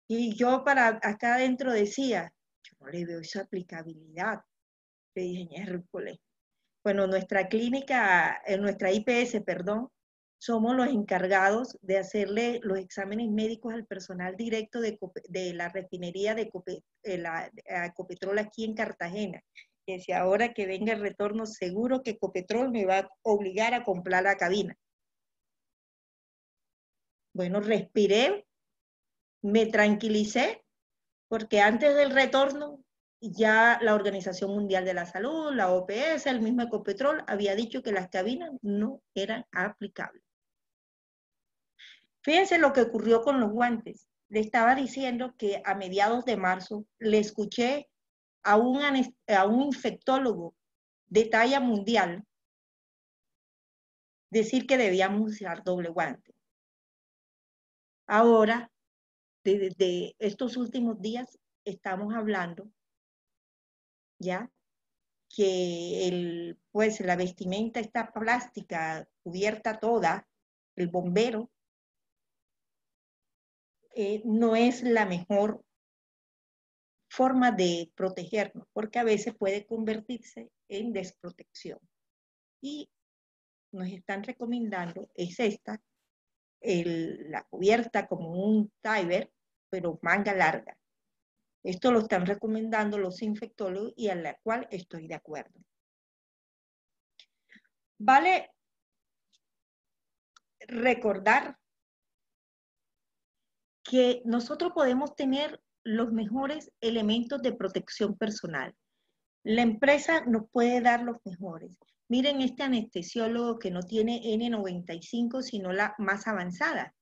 Y yo para acá adentro decía, yo no le veo esa aplicabilidad. Le dije, miércoles. Bueno, nuestra clínica, nuestra IPS, perdón, somos los encargados de hacerle los exámenes médicos al personal directo de la refinería de Ecopetrol aquí en Cartagena. Que si ahora que venga el retorno, seguro que Ecopetrol me va a obligar a comprar la cabina. Bueno, respiré, me tranquilicé, porque antes del retorno ya la Organización Mundial de la Salud, la OPS, el mismo Ecopetrol había dicho que las cabinas no eran aplicables. Fíjense lo que ocurrió con los guantes. Le estaba diciendo que a mediados de marzo le escuché a un infectólogo de talla mundial decir que debíamos usar doble guante. Ahora, desde estos últimos días, estamos hablando ya que pues la vestimenta está plástica, cubierta toda, el bombero, no es la mejor forma de protegernos, porque a veces puede convertirse en desprotección. Y nos están recomendando, es esta, la cubierta como un Tiber, pero manga larga. Esto lo están recomendando los infectólogos y a la cual estoy de acuerdo. Vale recordar que nosotros podemos tener los mejores elementos de protección personal. La empresa nos puede dar los mejores. Miren este anestesiólogo que no tiene N95, sino la más avanzada.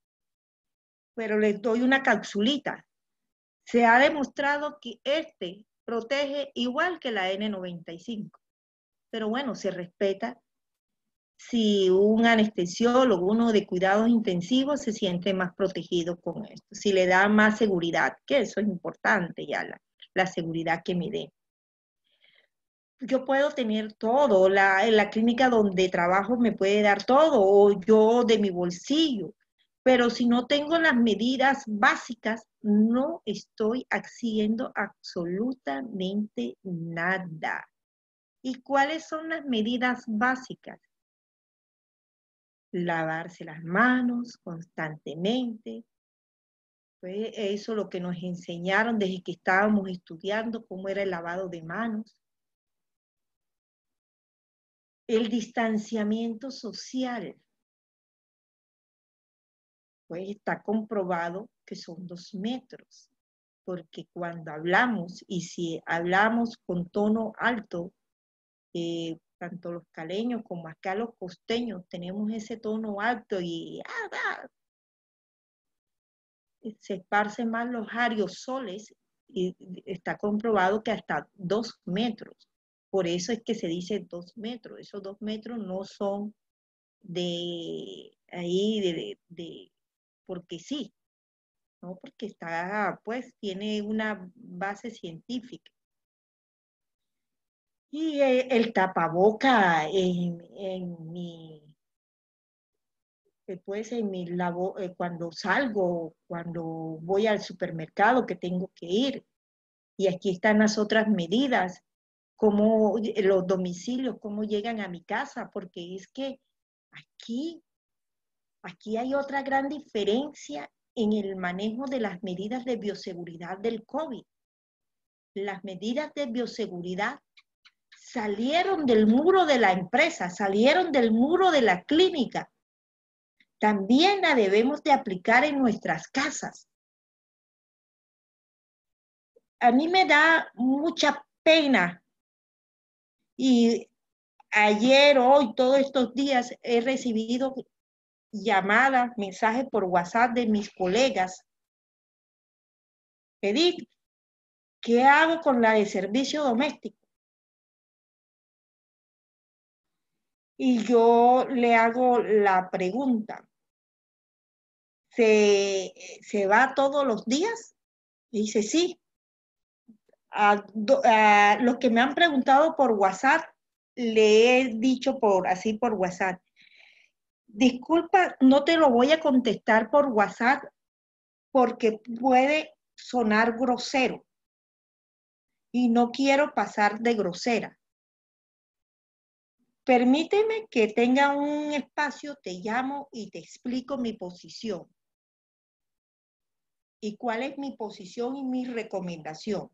Pero les doy una capsulita. Se ha demostrado que este protege igual que la N95. Pero bueno, se respeta si un anestesiólogo, uno de cuidados intensivos, se siente más protegido con esto, si le da más seguridad, que eso es importante ya, la seguridad que me dé. Yo puedo tener todo, en la clínica donde trabajo me puede dar todo, o yo de mi bolsillo, Pero si no tengo las medidas básicas, no estoy haciendo absolutamente nada. ¿Y cuáles son las medidas básicas? Lavarse las manos constantemente. Fue eso lo que nos enseñaron desde que estábamos estudiando cómo era el lavado de manos. El distanciamiento social. Pues está comprobado que son 2 metros, porque cuando hablamos, y si hablamos con tono alto, tanto los caleños como acá los costeños tenemos ese tono alto y se esparcen más los aerosoles y está comprobado que hasta 2 metros. Por eso es que se dice 2 metros. Esos 2 metros no son de ahí, porque sí, ¿no? Porque está, pues, tiene una base científica. Y el tapaboca pues en mi labor, cuando salgo, cuando voy al supermercado que tengo que ir. Y aquí están las otras medidas, cómo los domicilios, cómo llegan a mi casa, porque es que aquí, aquí hay otra gran diferencia en el manejo de las medidas de bioseguridad del COVID. Las medidas de bioseguridad salieron del muro de la empresa, salieron del muro de la clínica. También la debemos de aplicar en nuestras casas. A mí me da mucha pena y ayer, hoy, todos estos días he recibido llamadas, mensajes por WhatsApp de mis colegas. Edith, ¿qué hago con la de servicio doméstico? Y yo le hago la pregunta, ¿se va todos los días? Y dice, sí. A los que me han preguntado por WhatsApp, le he dicho así por WhatsApp, disculpa, no te lo voy a contestar por WhatsApp porque puede sonar grosero y no quiero pasar de grosera. Permíteme que tenga un espacio, te llamo y te explico mi posición. ¿Y cuál es mi posición y mi recomendación?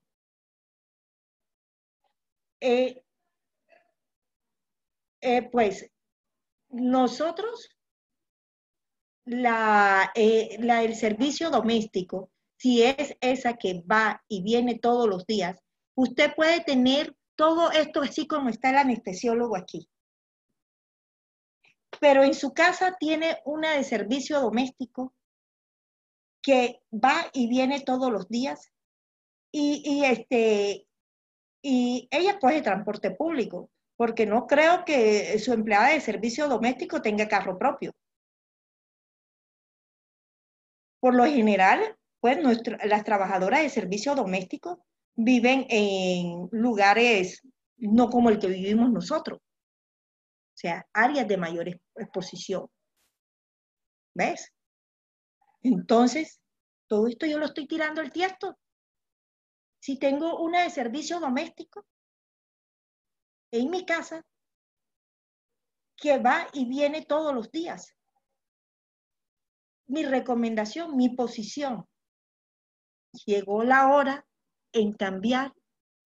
Pues nosotros, el servicio doméstico, si es esa que va y viene todos los días, usted puede tener todo esto así como está el anestesiólogo aquí. Pero en su casa tiene una de servicio doméstico que va y viene todos los días y ella coge transporte público, porque no creo que su empleada de servicio doméstico tenga carro propio. Por lo general, pues las trabajadoras de servicio doméstico viven en lugares no como el que vivimos nosotros, o sea, áreas de mayor exposición. ¿Ves? Entonces, todo esto yo lo estoy tirando al tiesto. Si tengo una de servicio doméstico en mi casa que va y viene todos los días, mi recomendación, mi posición, llegó la hora en cambiar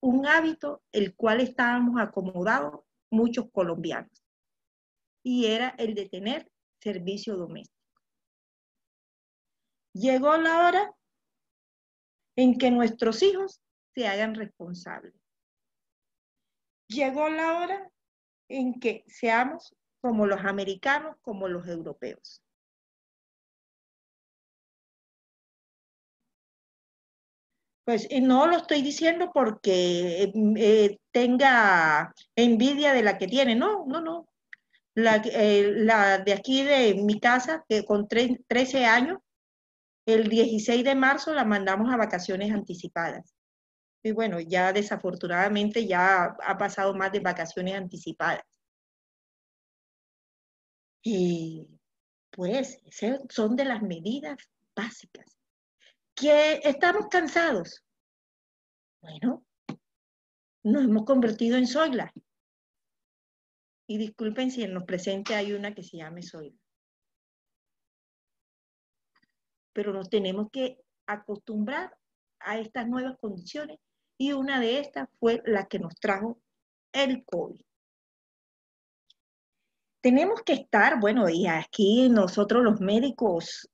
un hábito el cual estábamos acomodados muchos colombianos, y era el de tener servicio doméstico. Llegó la hora en que nuestros hijos se hagan responsables. Llegó la hora en que seamos como los americanos, como los europeos. Pues no lo estoy diciendo porque tenga envidia de la que tiene, no, no, no. La de aquí de mi casa, que con 13 años, el 16 de marzo la mandamos a vacaciones anticipadas. Y bueno, ya desafortunadamente ya ha pasado más de vacaciones anticipadas. Y Pues esas son de las medidas básicas. ¿Que estamos cansados? Bueno, nos hemos convertido en Zoila. Y disculpen si en los presentes hay una que se llame Zoila. Pero nos tenemos que acostumbrar a estas nuevas condiciones y una de estas fue la que nos trajo el COVID. Tenemos que estar, bueno, y aquí nosotros los médicos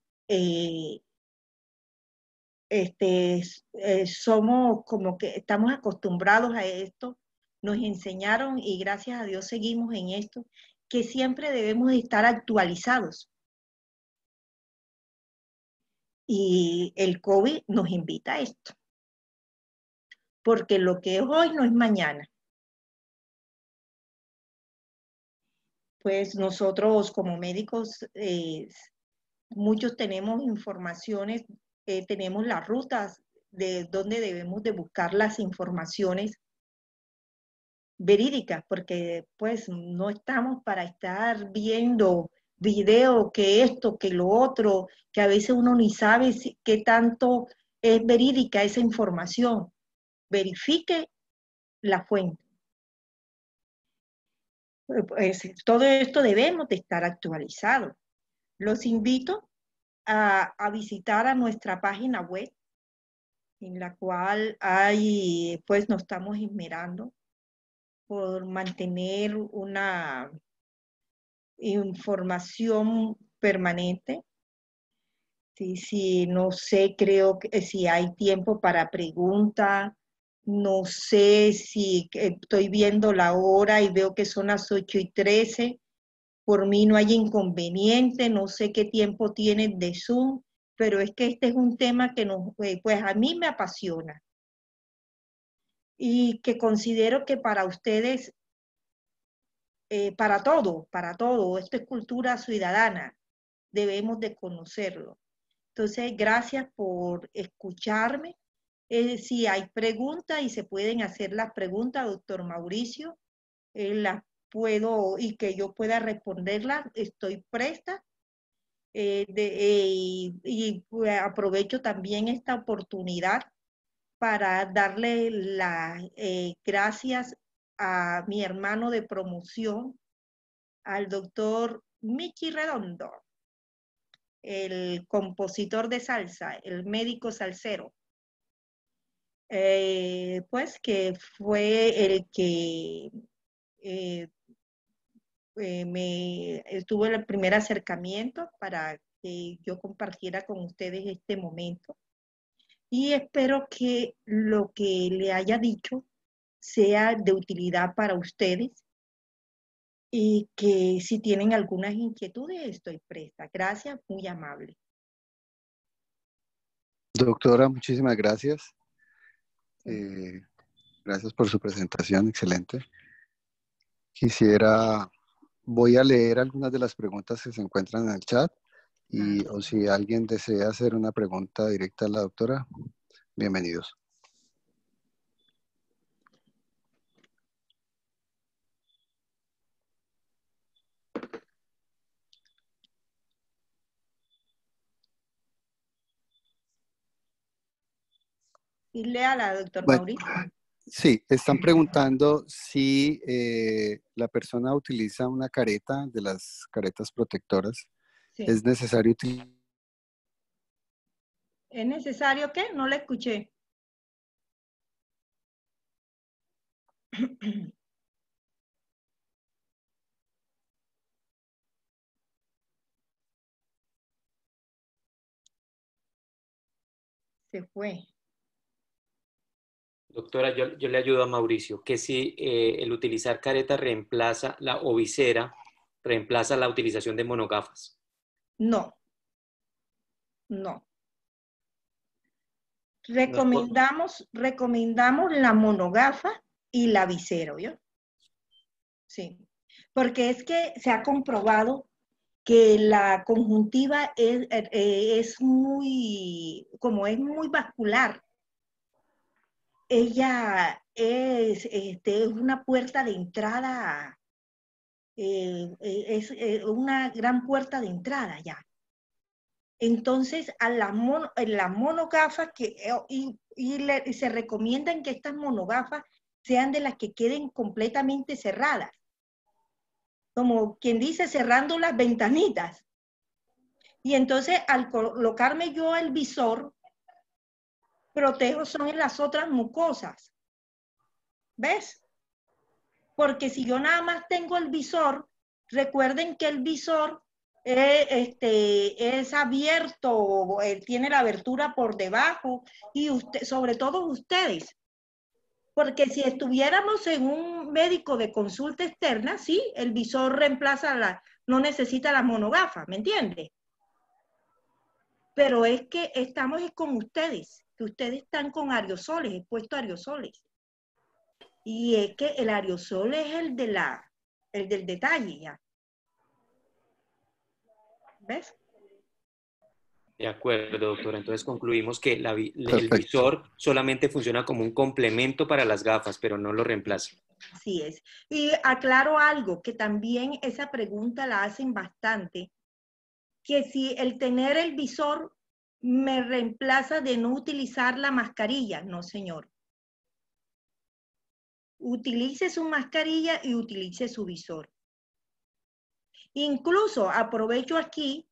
somos como que estamos acostumbrados a esto, nos enseñaron y gracias a Dios seguimos en esto, que siempre debemos estar actualizados. Y el COVID nos invita a esto, porque lo que es hoy no es mañana. Pues nosotros como médicos, muchos tenemos informaciones, tenemos las rutas de dónde debemos de buscar las informaciones verídicas, porque pues no estamos para estar viendo video, que esto, que lo otro, que a veces uno ni sabe qué tanto es verídica esa información. Verifique la fuente. Pues, todo esto debemos de estar actualizados. Los invito a visitar a nuestra página web, en la cual hay, pues nos estamos esmerando por mantener una información permanente. Si no sé, creo que si hay tiempo para preguntas, no sé si estoy viendo la hora y veo que son las 8:13, por mí no hay inconveniente, no sé qué tiempo tienen de Zoom, pero es que este es un tema que pues a mí me apasiona y que considero que para ustedes, para todo, esto es cultura ciudadana, debemos de conocerlo. Entonces, gracias por escucharme. Si hay preguntas y se pueden hacer las preguntas, doctor Mauricio, las puedo y que yo pueda responderlas, estoy presta. Pues, aprovecho también esta oportunidad para darle las gracias a mi hermano de promoción, al doctor Michi Redondo, el compositor de salsa, el médico salsero, pues que fue el que eh, me tuvo el primer acercamiento para que yo compartiera con ustedes este momento. Y espero que lo que le haya dicho sea de utilidad para ustedes y que si tienen algunas inquietudes estoy presta. Gracias, muy amable. Doctora, muchísimas gracias. Gracias por su presentación, excelente. Voy a leer algunas de las preguntas que se encuentran en el chat o si alguien desea hacer una pregunta directa a la doctora, bienvenidos. Y léala, doctor Bueno, Mauricio. sí, están preguntando si la persona utiliza una careta de las caretas protectoras. Sí. ¿Es necesario utilizar? ¿Es necesario qué? No la escuché. Se fue. Doctora, yo le ayudo a Mauricio, que si el utilizar careta reemplaza o visera, reemplaza la utilización de monogafas. No, no. No es por- Recomendamos la monogafa y la visera, ¿yo? Sí. Porque es que se ha comprobado que la conjuntiva es muy, como es muy vascular, ella es una puerta de entrada es una gran puerta de entrada ya. Entonces, a las monogafas, y se recomiendan que estas monogafas sean de las que queden completamente cerradas. Como quien dice, cerrando las ventanitas. Y entonces, al colocarme yo el visor, protejo son en las otras mucosas. ¿Ves? Porque si yo nada más tengo el visor, recuerden que el visor es abierto, tiene la abertura por debajo, y sobre todo ustedes. Porque si estuviéramos en un médico de consulta externa, sí, el visor reemplaza no necesita la monogafa, ¿me entiende? Pero es que estamos con ustedes, que ustedes están con aerosoles, expuestos a aerosoles. Y es que el aerosol es el del detalle ya. ¿Ves? De acuerdo, doctora. Entonces concluimos que el Perfecto. visor solamente funciona como un complemento para las gafas, pero no lo reemplaza. Así es. Y aclaro algo, que también esa pregunta la hacen bastante, que si el tener el visor me reemplaza de no utilizar la mascarilla. No, señor. Utilice su mascarilla y utilice su visor. Incluso aprovecho aquí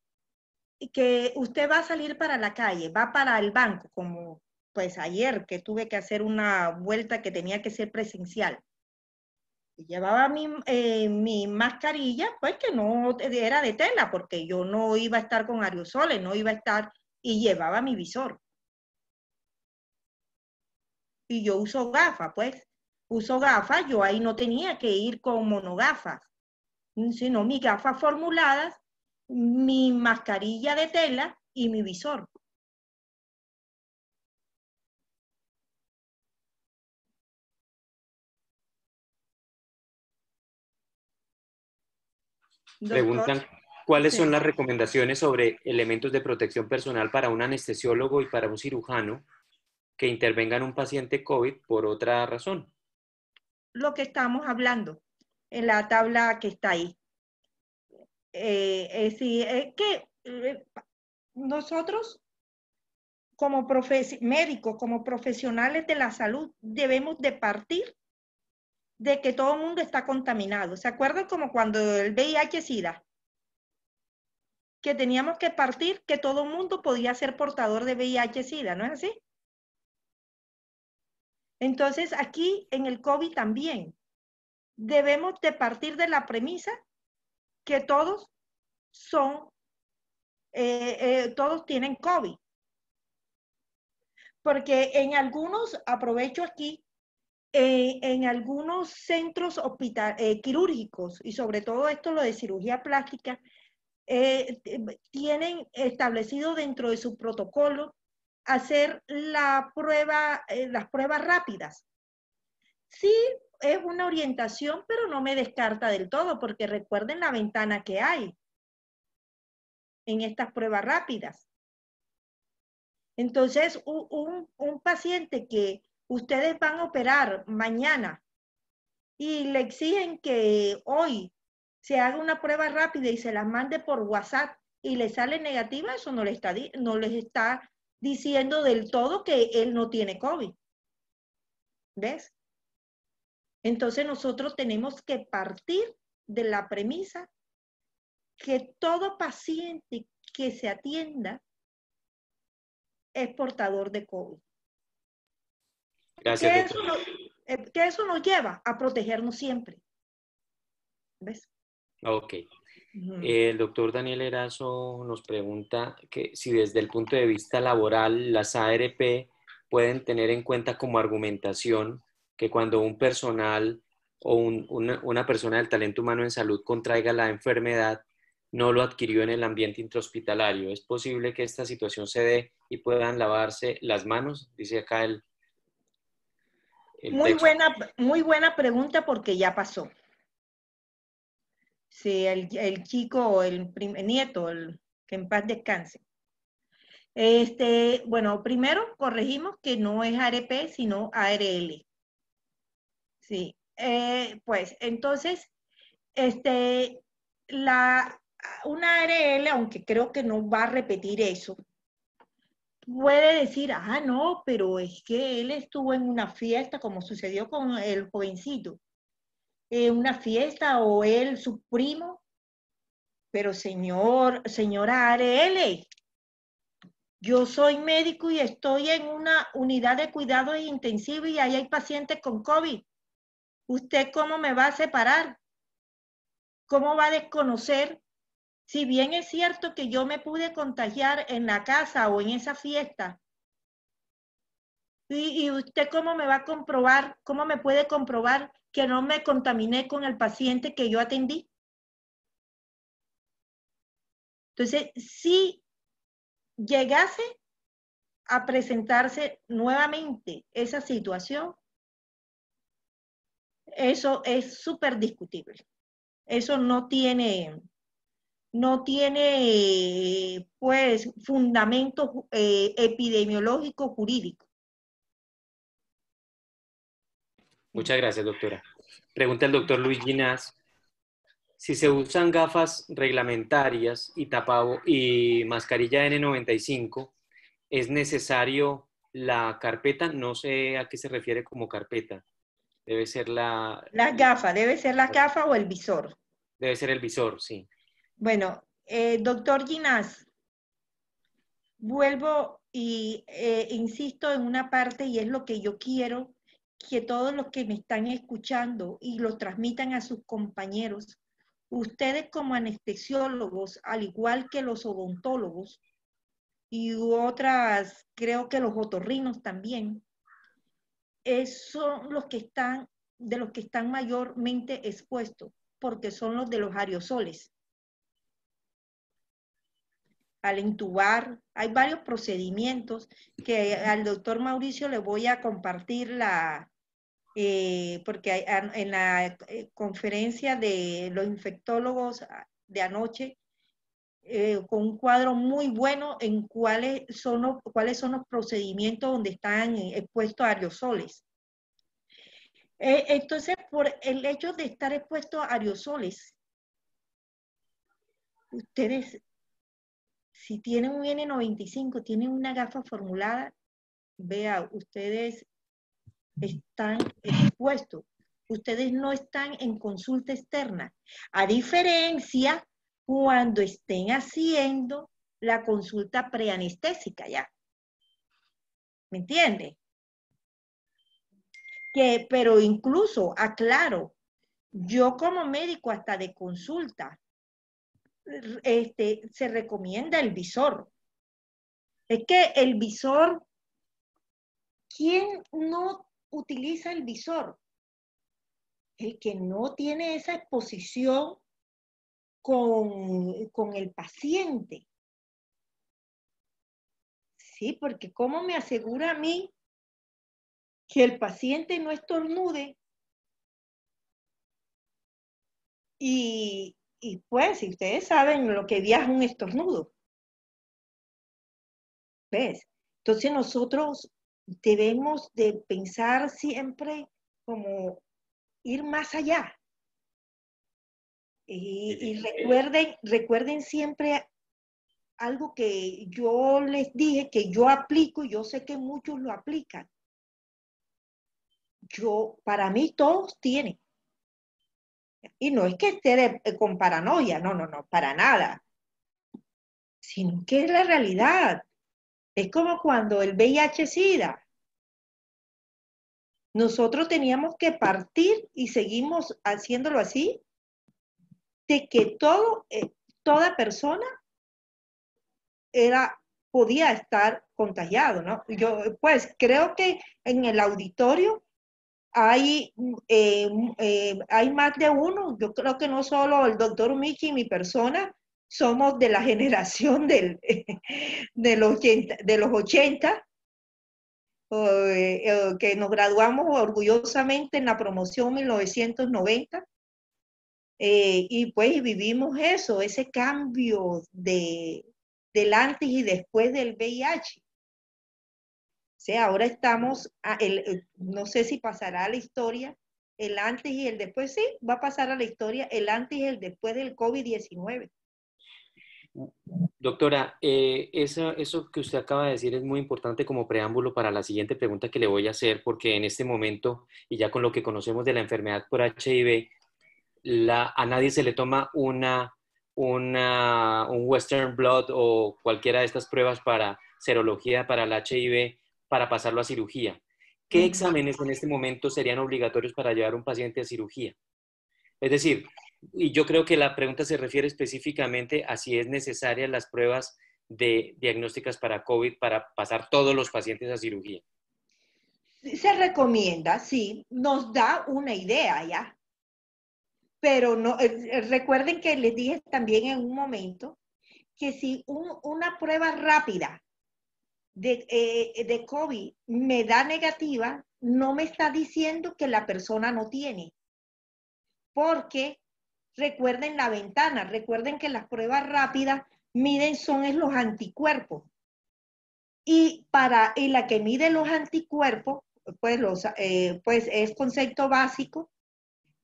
que usted va a salir para la calle, va para el banco, como pues ayer que tuve que hacer una vuelta que tenía que ser presencial. Y llevaba mi mascarilla, pues que no era de tela, porque yo no iba a estar con aerosoles, no iba a estar, y llevaba mi visor. Y yo uso gafas, pues, uso gafas, yo ahí no tenía que ir con monogafas, sino mis gafas formuladas, mi mascarilla de tela y mi visor. Preguntan cuáles Sí. son las recomendaciones sobre elementos de protección personal para un anestesiólogo y para un cirujano que intervenga en un paciente COVID por otra razón. Lo que estamos hablando en la tabla que está ahí. Es que nosotros como médicos, como profesionales de la salud, debemos de partir de que todo el mundo está contaminado. ¿Se acuerdan como cuando el VIH-Sida? Que teníamos que partir que todo el mundo podía ser portador de VIH-Sida, ¿no es así? Entonces aquí en el COVID también debemos de partir de la premisa que todos todos tienen COVID. Porque en algunos, aprovecho aquí, en algunos centros quirúrgicos, y sobre todo esto lo de cirugía plástica, tienen establecido dentro de su protocolo hacer las pruebas rápidas. Sí, es una orientación, pero no me descarta del todo, porque recuerden la ventana que hay en estas pruebas rápidas. Entonces, un paciente que ustedes van a operar mañana y le exigen que hoy se haga una prueba rápida y se las mande por WhatsApp y le sale negativa, eso no les está diciendo del todo que él no tiene COVID. ¿Ves? Entonces nosotros tenemos que partir de la premisa que todo paciente que se atienda es portador de COVID. Gracias, Que eso nos lleva a protegernos siempre. ¿Ves? Ok. El doctor Daniel Erazo nos pregunta que si desde el punto de vista laboral las ARP pueden tener en cuenta como argumentación que cuando un personal o una persona del talento humano en salud contraiga la enfermedad, no lo adquirió en el ambiente intrahospitalario. ¿Es posible que esta situación se dé y puedan lavarse las manos? Dice acá el texto. Muy buena pregunta porque ya pasó. Sí, el chico, el nieto, que en paz descanse. Bueno, primero corregimos que no es ARP, sino ARL. Sí, pues entonces, una ARL, aunque creo que no va a repetir eso, puede decir, ah, no, pero es que él estuvo en una fiesta, como sucedió con el jovencito, en una fiesta, o él, su primo, pero señora ARL, yo soy médico y estoy en una unidad de cuidados intensivos y ahí hay pacientes con COVID. ¿Usted cómo me va a separar? ¿Cómo va a desconocer? Si bien es cierto que yo me pude contagiar en la casa o en esa fiesta, ¿y usted cómo me va a comprobar, cómo me puede comprobar que no me contaminé con el paciente que yo atendí? Entonces, si llegase a presentarse nuevamente esa situación, eso es súper discutible. Eso no tiene pues fundamento epidemiológico jurídico. Muchas gracias, doctora. Pregunta el doctor Luis Ginás. Si se usan gafas reglamentarias y mascarilla N95, ¿es necesario la carpeta? No sé a qué se refiere como carpeta. Debe ser las gafas, debe ser la gafa o el visor. Debe ser el visor, sí. Bueno, doctor Ginás, vuelvo y insisto en una parte, y es lo que yo quiero que todos los que me están escuchando y lo transmitan a sus compañeros. Ustedes como anestesiólogos, al igual que los odontólogos y otras, creo que los otorrinos también, son de los que están mayormente expuestos, porque son los de los aerosoles. Al intubar, hay varios procedimientos que al doctor Mauricio le voy a compartir porque en la conferencia de los infectólogos de anoche, con un cuadro muy bueno en cuáles son los procedimientos donde están expuestos aerosoles. Entonces, por el hecho de estar expuestos a aerosoles, ustedes, si tienen un N95, tienen una gafa formulada, vea, ustedes están expuestos. Ustedes no están en consulta externa. A diferencia cuando estén haciendo la consulta preanestésica ya. ¿Me entiende? Pero incluso, aclaro, yo como médico hasta de consulta, se recomienda el visor. Es que el visor, ¿quién no utiliza el visor? El que no tiene esa exposición con el paciente. Sí, porque ¿cómo me asegura a mí que el paciente no estornude? Y pues, si ustedes saben lo que viaja un estornudo, ¿ves? Entonces nosotros debemos de pensar siempre como ir más allá. Y recuerden siempre algo que yo les dije, que yo aplico, y yo sé que muchos lo aplican. Para mí todos tienen. Y no es que esté con paranoia, no, para nada. Sino que es la realidad. Es como cuando el VIH-Sida. Nosotros teníamos que partir, y seguimos haciéndolo así, de que toda persona podía estar contagiado, ¿no? Yo, pues, creo que en el auditorio hay más de uno. Yo creo que no solo el doctor Michi y mi persona somos de la generación de los 80, que nos graduamos orgullosamente en la promoción 1990, y pues vivimos ese cambio del antes y después del VIH. O sea, ahora estamos, no sé si pasará a la historia, El antes y el después, sí, va a pasar a la historia el antes y el después del COVID-19. Doctora, eso que usted acaba de decir es muy importante como preámbulo para la siguiente pregunta que le voy a hacer, porque en este momento, y ya con lo que conocemos de la enfermedad por HIV, a nadie se le toma un Western Blot o cualquiera de estas pruebas para serología para el HIV para pasarlo a cirugía. ¿Qué exámenes en este momento serían obligatorios para llevar a un paciente a cirugía? Es decir, y yo creo que la pregunta se refiere específicamente a si es necesaria las pruebas de diagnósticas para COVID para pasar todos los pacientes a cirugía. Se recomienda, sí, nos da una idea ya. Pero no, recuerden que les dije también en un momento que si una prueba rápida de COVID me da negativa, no me está diciendo que la persona no tiene. Porque recuerden la ventana, recuerden que las pruebas rápidas miden son los anticuerpos. Y la que mide los anticuerpos, pues es concepto básico,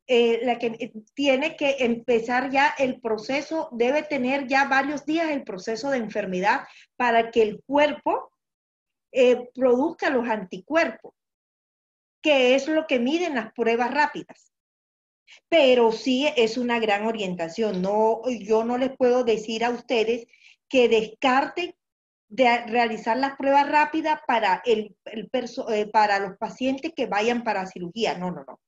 la que tiene que empezar ya el proceso, debe tener ya varios días el proceso de enfermedad para que el cuerpo produzca los anticuerpos, que es lo que miden las pruebas rápidas. Pero sí es una gran orientación. No, yo no les puedo decir a ustedes que descarten de realizar las pruebas rápidas para, para los pacientes que vayan para cirugía. No, no, no.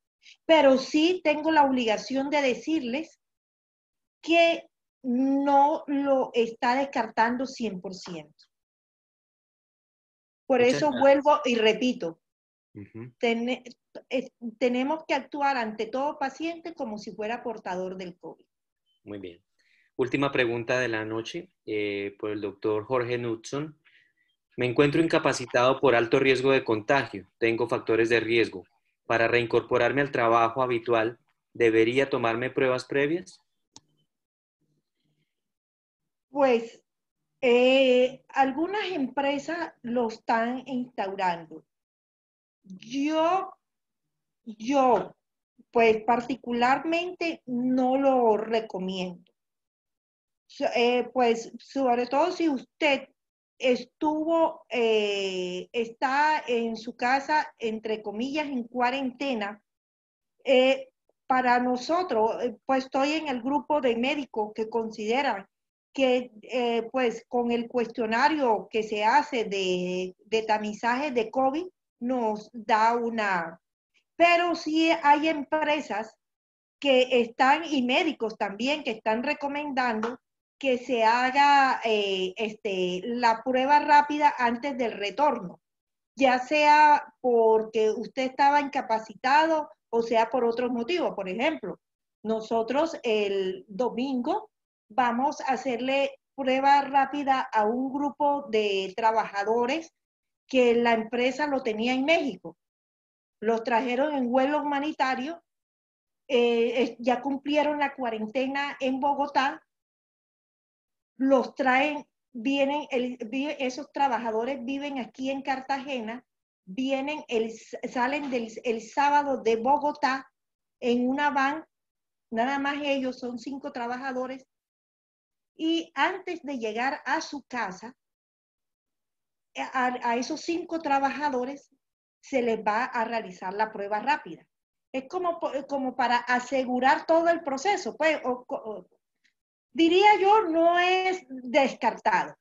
Pero sí tengo la obligación de decirles que no lo está descartando 100%. Por eso vuelvo y repito, tenemos que actuar ante todo paciente como si fuera portador del COVID. Muy bien. Última pregunta de la noche por el doctor Jorge Knudson. Me encuentro incapacitado por alto riesgo de contagio. Tengo factores de riesgo. Para reincorporarme al trabajo habitual, ¿debería tomarme pruebas previas? Pues algunas empresas lo están instaurando. Yo, pues particularmente no lo recomiendo. Pues sobre todo si usted está en su casa, entre comillas, en cuarentena, para nosotros, pues estoy en el grupo de médicos que consideran que pues con el cuestionario que se hace de tamizaje de COVID nos da una... Pero sí hay empresas que están, y médicos también, que están recomendando que se haga la prueba rápida antes del retorno, ya sea porque usted estaba incapacitado o sea por otros motivos. Por ejemplo, nosotros el domingo vamos a hacerle prueba rápida a un grupo de trabajadores que la empresa lo tenía en México. Los trajeron en vuelo humanitario, ya cumplieron la cuarentena en Bogotá, los traen, esos trabajadores viven aquí en Cartagena, salen el sábado de Bogotá en una van, nada más ellos, son 5 trabajadores, y antes de llegar a su casa, a esos 5 trabajadores se les va a realizar la prueba rápida. Es como para asegurar todo el proceso, pues, diría yo, no es descartado,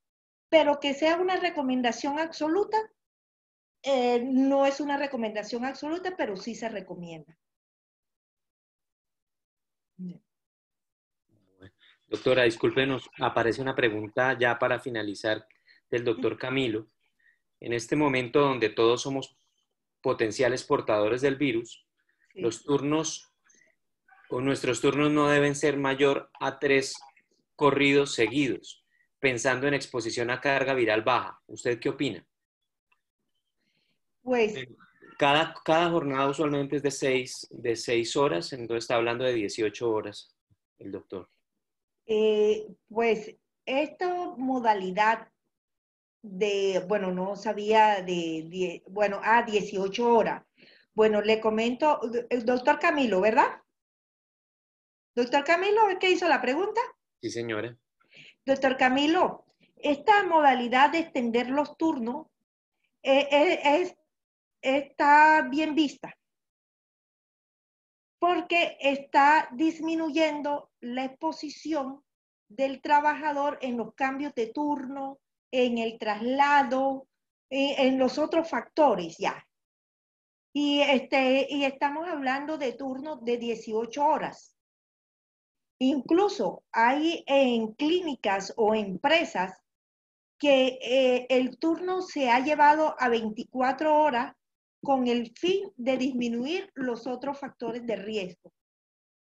pero que sea una recomendación absoluta, no es una recomendación absoluta, pero sí se recomienda. Doctora, discúlpenos, aparece una pregunta ya para finalizar del doctor Camilo. En este momento donde todos somos potenciales portadores del virus, sí, los turnos o nuestros turnos no deben ser mayor a 3 corridos seguidos, pensando en exposición a carga viral baja. ¿Usted qué opina? Pues cada jornada usualmente es de 6 horas, entonces está hablando de 18 horas el doctor. Pues esta modalidad bueno, no sabía 18 horas. Bueno, le comento, el doctor Camilo, ¿verdad? Doctor Camilo, ¿qué hizo la pregunta? Sí, señora. Doctor Camilo, esta modalidad de extender los turnos está bien vista porque está disminuyendo la exposición del trabajador en los cambios de turno, en el traslado, en los otros factores ya. Y estamos hablando de turnos de 18 horas. Incluso hay en clínicas o empresas que el turno se ha llevado a 24 horas con el fin de disminuir los otros factores de riesgo.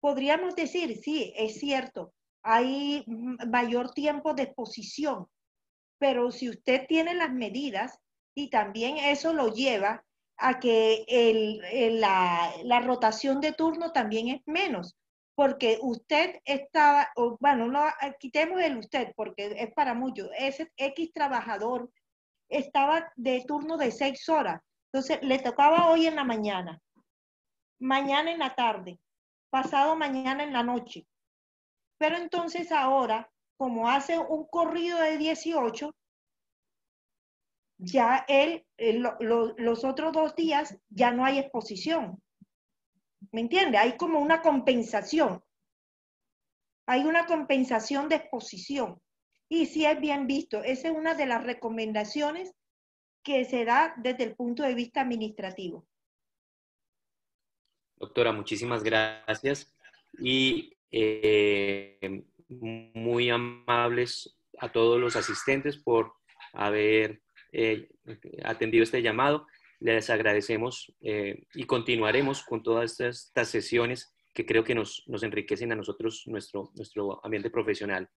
Podríamos decir, sí, es cierto, hay mayor tiempo de exposición, pero si usted tiene las medidas y también eso lo lleva a que la rotación de turno también es menos, porque usted estaba, bueno, no, quitemos el usted porque es para muchos, ese X trabajador estaba de turno de 6 horas, entonces le tocaba hoy en la mañana, mañana en la tarde, pasado mañana en la noche, pero entonces ahora, como hace un corrido de 18, ya los otros 2 días ya no hay exposición. ¿Me entiende? Hay como una compensación. Hay una compensación de exposición. Y sí es bien visto. Esa es una de las recomendaciones que se da desde el punto de vista administrativo. Doctora, muchísimas gracias. Y muy amables a todos los asistentes por haber atendido este llamado. Les agradecemos y continuaremos con todas estas sesiones que creo que nos enriquecen a nosotros, nuestro ambiente profesional.